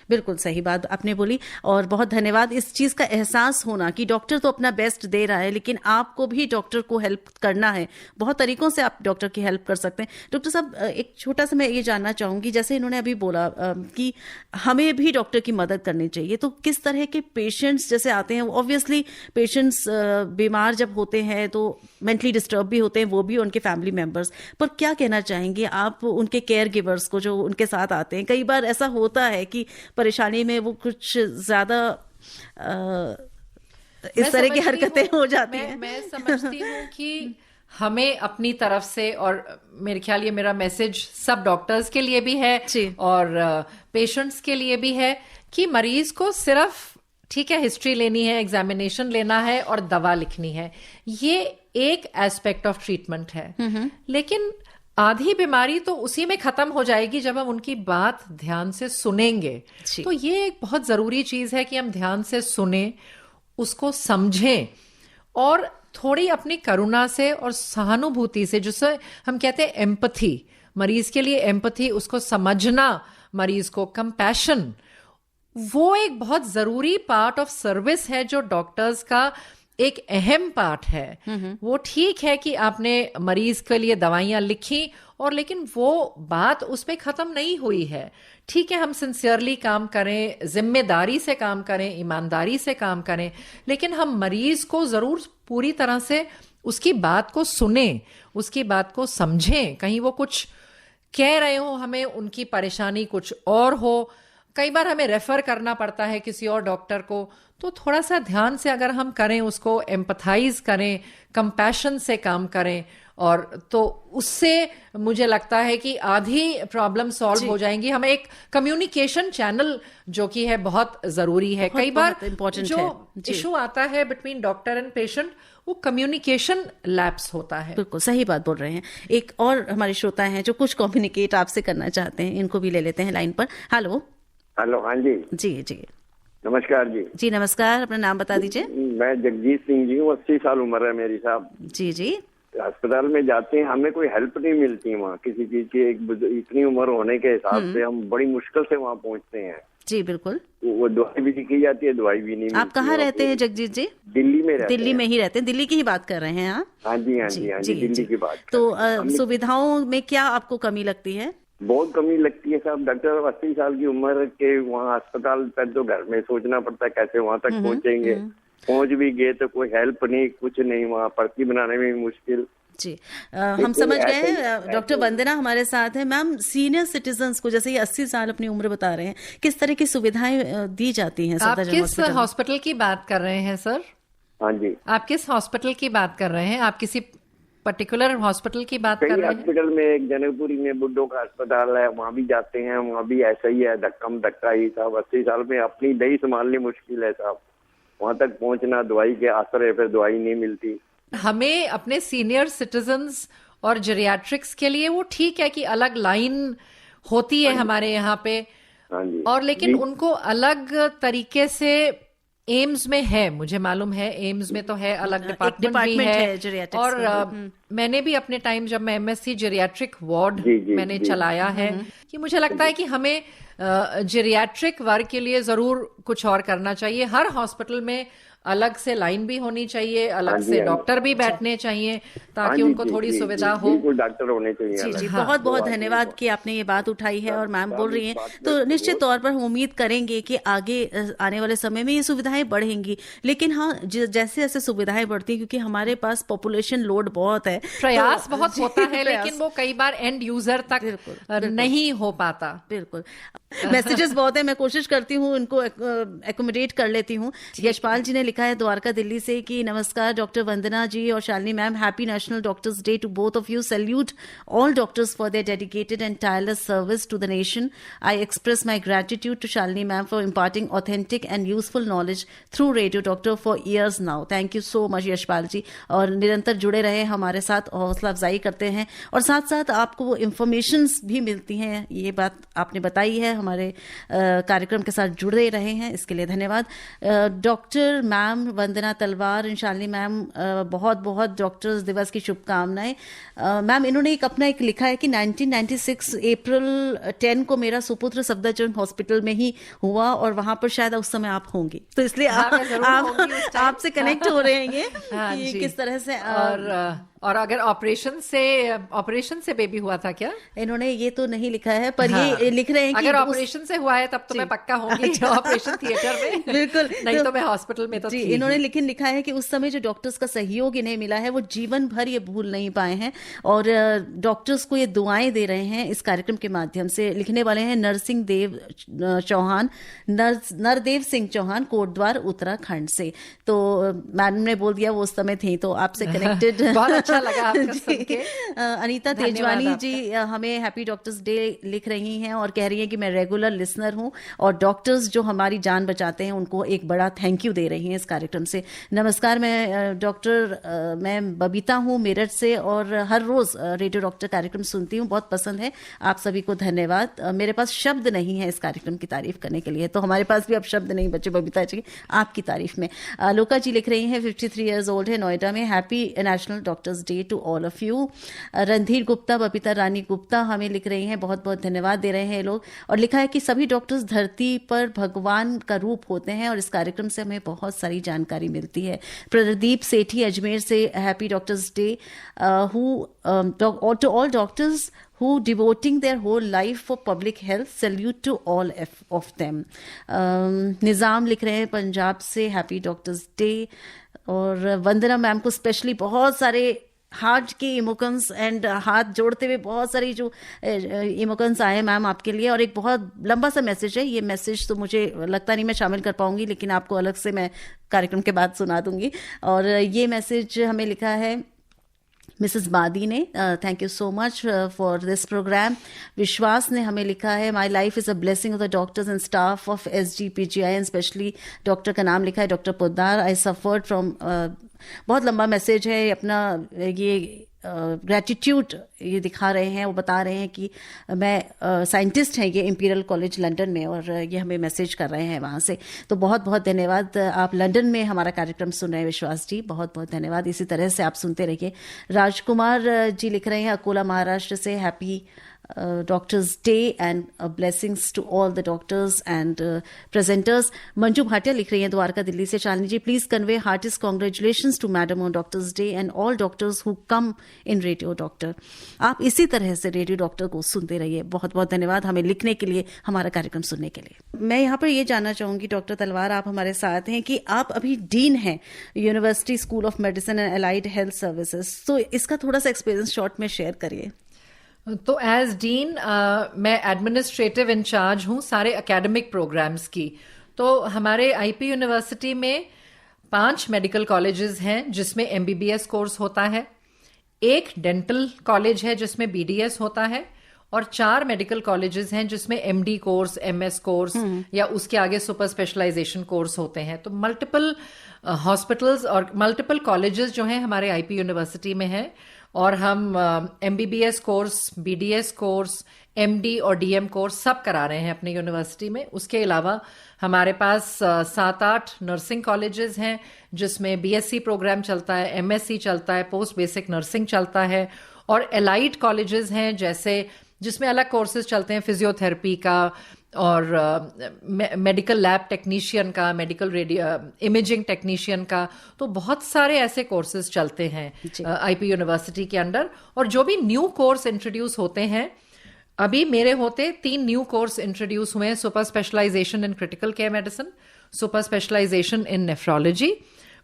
बिल्कुल सही बात आपने बोली, और बहुत धन्यवाद। इस चीज का एहसास होना कि डॉक्टर तो अपना बेस्ट दे रहा है, लेकिन आपको भी डॉक्टर को हेल्प करना है। बहुत तरीकों से आप डॉक्टर की हेल्प कर सकते हैं। डॉक्टर साहब, एक छोटा सा मैं ये जानना चाहूंगी, जैसे इन्होंने अभी बोला कि हमें भी डॉक्टर की मदद करनी चाहिए, तो किस तरह के पेशेंट्स जैसे आते हैं, ऑब्वियसली पेशेंट्स बीमार जब होते हैं तो मेंटली डिस्टर्ब भी होते हैं, वो भी उनके फैमिली मेंबर्स, पर क्या कहना चाहेंगे आप उनके केयर गिवर्स को जो उनके साथ आते हैं? कई बार ऐसा होता है कि परेशानी में वो कुछ ज्यादा इस तरह की हरकतें हो जाती हैं। मैं समझती हूँ कि हमें अपनी तरफ से, और मेरे ख्याल ये मेरा मैसेज सब डॉक्टर्स के लिए भी है और पेशेंट्स के लिए भी है, कि मरीज को सिर्फ ठीक है हिस्ट्री लेनी है, एग्जामिनेशन लेना है और दवा लिखनी है, ये एक एस्पेक्ट ऑफ ट्रीटमेंट है। लेकिन आधी बीमारी तो उसी में खत्म हो जाएगी जब हम उनकी बात ध्यान से सुनेंगे। तो ये एक बहुत जरूरी चीज है कि हम ध्यान से सुने, उसको समझें और थोड़ी अपनी करुणा से और सहानुभूति से, जिसे हम कहते हैं एम्पथी, मरीज के लिए एम्पथी, उसको समझना, मरीज को कंपैशन, वो एक बहुत जरूरी पार्ट ऑफ सर्विस है जो डॉक्टर्स का एक अहम पार्ट है। वो ठीक है कि आपने मरीज के लिए दवाइयां लिखी, और लेकिन वो बात उस पे खत्म नहीं हुई है। ठीक है, हम सिंसियरली काम करें, जिम्मेदारी से काम करें, ईमानदारी से काम करें, लेकिन हम मरीज को जरूर पूरी तरह से उसकी बात को सुने, उसकी बात को समझें। कहीं वो कुछ कह रहे हो, हमें उनकी परेशानी कुछ और हो, कई बार हमें रेफर करना पड़ता है किसी और डॉक्टर को, तो थोड़ा सा ध्यान से अगर हम करें, उसको एम्पथाइज करें, कंपैशन से काम करें, और तो उससे मुझे लगता है कि आधी प्रॉब्लम सॉल्व हो जाएंगी। हमें एक कम्युनिकेशन चैनल जो कि है बहुत जरूरी है। कई बार जो इशू आता है बिटवीन डॉक्टर एंड पेशेंट, वो कम्युनिकेशन लैप्स होता है। बिल्कुल सही बात बोल रहे हैं। एक और हमारे श्रोता हैं जो कुछ कम्युनिकेट आपसे करना चाहते हैं, इनको भी ले लेते हैं लाइन पर। हेलो। हेलो, हाँ जी जी नमस्कार जी। नमस्कार, अपना नाम बता दीजिए। मैं जगजीत सिंह जी हूँ, 80 साल उम्र है मेरी साहब। जी अस्पताल में जाते हैं, हमें कोई हेल्प नहीं मिलती वहाँ किसी चीज की। इतनी उम्र होने के हिसाब से हम बड़ी मुश्किल से वहाँ पहुँचते हैं। जी बिल्कुल। वो दवाई भी लिखी जाती है, दवाई भी नहीं मिलती। आप कहाँ रहते हैं जगजीत जी? दिल्ली में रहते हैं। दिल्ली में ही रहते हैं, दिल्ली की ही बात कर रहे हैं आप? हाँ जी, दिल्ली की बात। तो सुविधाओं में क्या आपको कमी लगती है? बहुत कमी लगती है साहब। डॉक्टर 80 साल की उम्र के वहाँ अस्पताल पर तो घर में सोचना पड़ता है कैसे वहाँ तक पहुँचेंगे। पहुँच भी गए तो कोई हेल्प नहीं, कुछ नहीं, वहाँ पर्ची बनाने में भी मुश्किल। जी हम समझ गए हैं। डॉक्टर वंदना हमारे साथ है। मैम, सीनियर सिटीजन्स को, जैसे ये 80 साल अपनी उम्र बता रहे हैं, किस तरह की सुविधाएं दी जाती हैं? आप किस हॉस्पिटल की बात कर रहे हैं सर? हाँ जी, आप किस हॉस्पिटल की बात कर रहे हैं? आप किसी पर्टिकुलर हॉस्पिटल की बात कर रहे हैं? हॉस्पिटल में एक जनकपुरी में बुड्ढों का अस्पताल है, वहाँ भी जाते हैं, वहाँ भी ऐसा ही है, धक्का ही साहब। 80 साल में अपनी दही संभालनी मुश्किल है साहब, वहाँ तक पहुँचना, दवाई के आसरे फिर दवाई नहीं मिलती। हमें अपने सीनियर सिटीजन्स और जेरियाट्रिक्स के लिए वो ठीक है कि अलग लाइन होती है हमारे यहाँ पे, और लेकिन उनको अलग तरीके से एम्स में है, मुझे मालूम है एम्स में तो है, अलग डिपार्टमेंट भी है। और मैंने भी अपने टाइम जब मैं MSc जेरियाट्रिक वार्ड मैंने चलाया है, कि मुझे लगता है कि हमें जेरियाट्रिक वर्ग के लिए जरूर कुछ और करना चाहिए। हर हॉस्पिटल में अलग से लाइन भी होनी चाहिए, अलग से डॉक्टर भी बैठने चाहिए, ताकि उनको थोड़ी सुविधा हो। डॉक्टर होने चाहिए। जी बहुत बहुत धन्यवाद कि आपने ये बात उठाई है और मैम बोल रही हैं, तो निश्चित तौर पर हम उम्मीद करेंगे कि आगे आने वाले समय में ये सुविधाएं बढ़ेंगी। लेकिन हाँ, जैसे जैसे सुविधाएं बढ़ती, क्योंकि हमारे पास पॉपुलेशन लोड बहुत है, प्रयास बहुत होता है, लेकिन वो कई बार एंड यूजर तक नहीं हो पाता। बिल्कुल। मैसेजेस बहुत है, मैं कोशिश करती हूँ इनको एकोमोडेट कर लेती हूँ। यशपाल जी ने लिखा है द्वारका दिल्ली से कि नमस्कार डॉक्टर वंदना जी और Shalini ma'am, happy national doctors day to both of you. Salute all doctors for their dedicated and tireless service to the nation. I express my gratitude to Shalini ma'am for imparting authentic and useful knowledge through radio doctor for years now. Thank you so much Yashpal ji, और निरंतर जुड़े रहे हमारे साथ, हौसला अफजाई करते हैं और साथ साथ आपको वो इंफॉर्मेशंस भी मिलती हैं। ये बात आपने बताई है, हमारे कार्यक्रम के साथ जुड़े रहे हैं, इसके लिए धन्यवाद। डॉक्टर मैम वंदना तलवार, शालिनी मैम, बहुत बहुत डॉक्टर्स दिवस की शुभकामनाएं। मैम इन्होंने अपना एक लिखा है कि 1996 अप्रैल 10 को मेरा सुपुत्र सफदरजंग हॉस्पिटल में ही हुआ और वहां पर शायद उस समय आप होंगी, तो इसलिए आपसे कनेक्ट हो रहे हैं कि किस तरह से। और अगर ऑपरेशन से बेबी हुआ था क्या? इन्होंने ये तो नहीं लिखा है, पर ये लिख रहे हैं कि अगर ऑपरेशन से हुआ है तब तो मैं पक्का होंगी ऑपरेशन थिएटर में। बिल्कुल, नहीं तो मैं हॉस्पिटल में तो थी। इन्होंने लिखा है कि उस समय जो डॉक्टर्स का सहयोग इन्हें मिला है वो जीवन भर ये भूल नहीं पाए हैं और डॉक्टर्स को ये दुआएं दे रहे हैं इस कार्यक्रम के माध्यम से। लिखने वाले हैं नरदेव सिंह चौहान, कोटद्वार उत्तराखंड से। तो मैडम ने बोल दिया वो उस समय थी, तो आपसे कनेक्टेड बहुत लगा आपका सुन के। अनीता तेजवानी जी हमें हैप्पी डॉक्टर्स डे लिख रही हैं और कह रही हैं कि मैं रेगुलर लिसनर हूं और डॉक्टर्स जो हमारी जान बचाते हैं उनको एक बड़ा थैंक यू दे रही हैं इस कार्यक्रम से। नमस्कार, मैं बबीता हूं मेरठ से और हर रोज रेडियो डॉक्टर कार्यक्रम सुनती हूं, बहुत पसंद है। आप सभी को धन्यवाद। मेरे पास शब्द नहीं है इस कार्यक्रम की तारीफ करने के लिए, तो हमारे पास भी अब शब्द नहीं बचे बबीता जी आपकी तारीफ में। लोका जी लिख रही हैं 53 ईयर्स ओल्ड है, नोएडा में। Happy national doctors day to all of you. Randhir Gupta, Babita Rani Gupta हमें लिख रही हैं, बहुत बहुत धन्यवाद दे रहे हैं लोग। और लिखा है कि सभी डॉक्टर्स धरती पर भगवान का रूप होते हैं और इस कार्यक्रम से हमें बहुत सारी जानकारी मिलती है। प्रदीप सेठी अजमेर से, happy doctors day to all doctors who devoting their whole life for public health, salute to all of them. निजाम लिख रहे हैं पंजाब से, हैप्पी डॉक्टर्स डे। और वंदना मैम को स्पेशली बहुत सारे हार्ट के इमोशंस एंड हाथ जोड़ते हुए बहुत सारी जो इमोशंस आए मैम आपके लिए, और एक बहुत लंबा सा मैसेज है। ये मैसेज तो मुझे लगता नहीं मैं शामिल कर पाऊंगी, लेकिन आपको अलग से मैं कार्यक्रम के बाद सुना दूंगी। और ये मैसेज हमें लिखा है मिसेस बादी ने, thank you so much for this programme. Vishwas ने हमें लिखा है, my life is a blessing of the doctors and staff of SGPGI and specially doctor का नाम लिखा है doctor Poddar. I suffered from, बहुत लंबा मैसेज है अपना। ये ग्रेटिट्यूड ये दिखा रहे हैं, वो बता रहे हैं कि मैं साइंटिस्ट हैं ये इंपीरियल कॉलेज लंदन में, और ये हमें मैसेज कर रहे हैं वहाँ से। तो बहुत बहुत धन्यवाद, आप लंदन में हमारा कार्यक्रम सुन रहे हैं विश्वास जी, बहुत बहुत धन्यवाद। इसी तरह से आप सुनते रहिए। राजकुमार जी लिख रहे हैं अकोला महाराष्ट्र से, happy doctors day and blessings to all the doctors and presenters. Manju Bhatia लिख रही हैं द्वारका दिल्ली से, Shalini ji please convey heartiest congratulations to madam on doctors day and all doctors who come in radio doctor. आप इसी तरह से रेडियो डॉक्टर को सुनते रहिए। बहुत बहुत धन्यवाद हमें लिखने के लिए, हमारा कार्यक्रम सुनने के लिए। मैं यहाँ पर ये जानना चाहूंगी डॉक्टर तलवार, आप हमारे साथ हैं कि आप अभी डीन हैं university school of medicine and allied health services, तो इसका थोड़ा सा एक्सपीरियंस शॉर्ट में शेयर करिए। तो एज डीन मैं एडमिनिस्ट्रेटिव इंचार्ज हूँ सारे एकेडमिक प्रोग्राम्स की। तो हमारे आईपी यूनिवर्सिटी में 5 मेडिकल कॉलेजेस हैं जिसमें MBBS कोर्स होता है, 1 डेंटल कॉलेज है जिसमें BDS होता है, और 4 मेडिकल कॉलेजेस हैं जिसमें MD कोर्स, MS कोर्स या उसके आगे सुपर स्पेशलाइजेशन कोर्स होते हैं। तो मल्टीपल हॉस्पिटल्स और मल्टीपल कॉलेजेस जो हैं हमारे आईपी यूनिवर्सिटी में हैं, और हम MBBS course, BDS course, MD और DM कोर्स सब करा रहे हैं अपने यूनिवर्सिटी में। उसके अलावा हमारे पास 7-8 नर्सिंग कॉलेजेस हैं जिसमें BSc प्रोग्राम चलता है, MSc चलता है, पोस्ट बेसिक नर्सिंग चलता है, और एलाइड कॉलेजेस हैं जैसे जिसमें अलग कोर्सेज चलते हैं, फिजियोथेरेपी का और मेडिकल लैब टेक्नीशियन का, मेडिकल इमेजिंग टेक्नीशियन का। तो बहुत सारे ऐसे कोर्सेज चलते हैं आईपी यूनिवर्सिटी के अंडर। और जो भी न्यू कोर्स इंट्रोड्यूस होते हैं, अभी मेरे होते 3 न्यू कोर्स इंट्रोड्यूस हुए हैं, super specialisation in critical care medicine, super specialisation in nephrology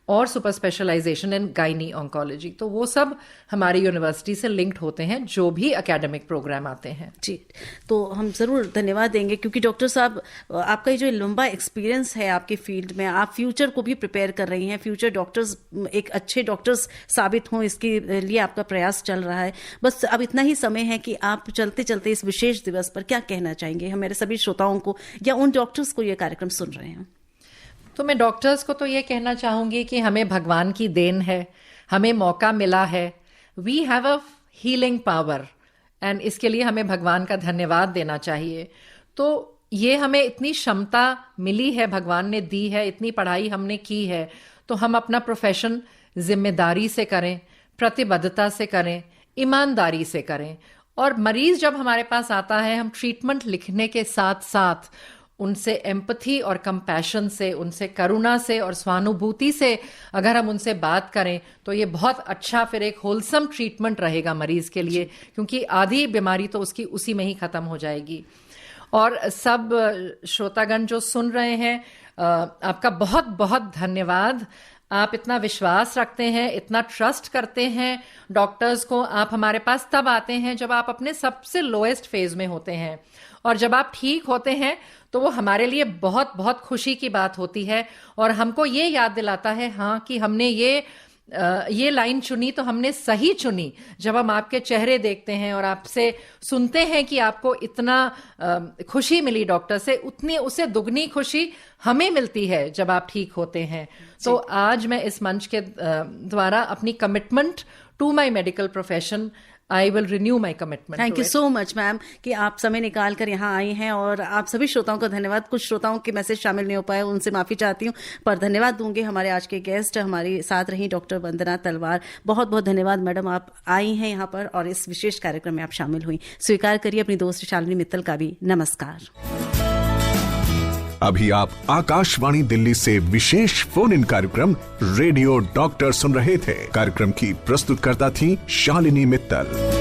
और super specialisation in gynae oncology. तो वो सब हमारी यूनिवर्सिटी से लिंक्ड होते हैं जो भी एकेडमिक प्रोग्राम आते हैं। जी, तो हम ज़रूर धन्यवाद देंगे, क्योंकि डॉक्टर साहब आपका ये जो लंबा एक्सपीरियंस है आपके फील्ड में, आप फ्यूचर को भी प्रिपेयर कर रही हैं, फ्यूचर डॉक्टर्स एक अच्छे डॉक्टर्स साबित हों, इसके लिए आपका प्रयास चल रहा है। बस अब इतना ही समय है कि आप चलते चलते इस विशेष दिवस पर क्या कहना चाहेंगे हमारे सभी श्रोताओं को या उन डॉक्टर्स को ये कार्यक्रम सुन रहे हैं? तो मैं डॉक्टर्स को तो ये कहना चाहूंगी कि हमें भगवान की देन है, हमें मौका मिला है, we have a healing power and इसके लिए हमें भगवान का धन्यवाद देना चाहिए। तो ये हमें इतनी क्षमता मिली है, भगवान ने दी है, इतनी पढ़ाई हमने की है, तो हम अपना प्रोफेशन जिम्मेदारी से करें, प्रतिबद्धता से करें, ईमानदारी से करें। और मरीज जब हमारे पास आता है, हम ट्रीटमेंट लिखने के साथ साथ उनसे एम्पथी और कंपैशन से, उनसे करुणा से और स्वानुभूति से अगर हम उनसे बात करें तो ये बहुत अच्छा फिर एक होलसम ट्रीटमेंट रहेगा मरीज के लिए, क्योंकि आधी बीमारी तो उसकी उसी में ही खत्म हो जाएगी। और सब श्रोतागण जो सुन रहे हैं, आपका बहुत बहुत धन्यवाद। आप इतना विश्वास रखते हैं, इतना ट्रस्ट करते हैं डॉक्टर्स को। आप हमारे पास तब आते हैं जब आप अपने सबसे लोएस्ट फेज में होते हैं, और जब आप ठीक होते हैं तो वो हमारे लिए बहुत बहुत खुशी की बात होती है, और हमको ये याद दिलाता है हाँ कि हमने ये लाइन चुनी तो हमने सही चुनी। जब हम आपके चेहरे देखते हैं और आपसे सुनते हैं कि आपको इतना खुशी मिली डॉक्टर से, उतनी उससे दुगनी खुशी हमें मिलती है जब आप ठीक होते हैं। तो आज मैं इस मंच के द्वारा अपनी commitment to my medical profession, I will renew my commitment. Thank you so much ma'am कि आप समय निकाल कर यहाँ आई हैं, और आप सभी श्रोताओं का धन्यवाद। कुछ श्रोताओं के मैसेज शामिल नहीं हो पाए, उनसे माफ़ी चाहती हूँ, पर धन्यवाद दूंगी। हमारे आज के गेस्ट हमारे साथ रही डॉक्टर वंदना तलवार। बहुत बहुत धन्यवाद मैडम, आप आई हैं यहाँ पर और इस विशेष कार्यक्रम में आप शामिल हुई। स्वीकार करिए अपनी दोस्त शालिनी मित्तल का भी नमस्कार। अभी आप आकाशवाणी दिल्ली से विशेष फोन इन कार्यक्रम रेडियो डॉक्टर सुन रहे थे। कार्यक्रम की प्रस्तुतकर्ता थी शालिनी मित्तल।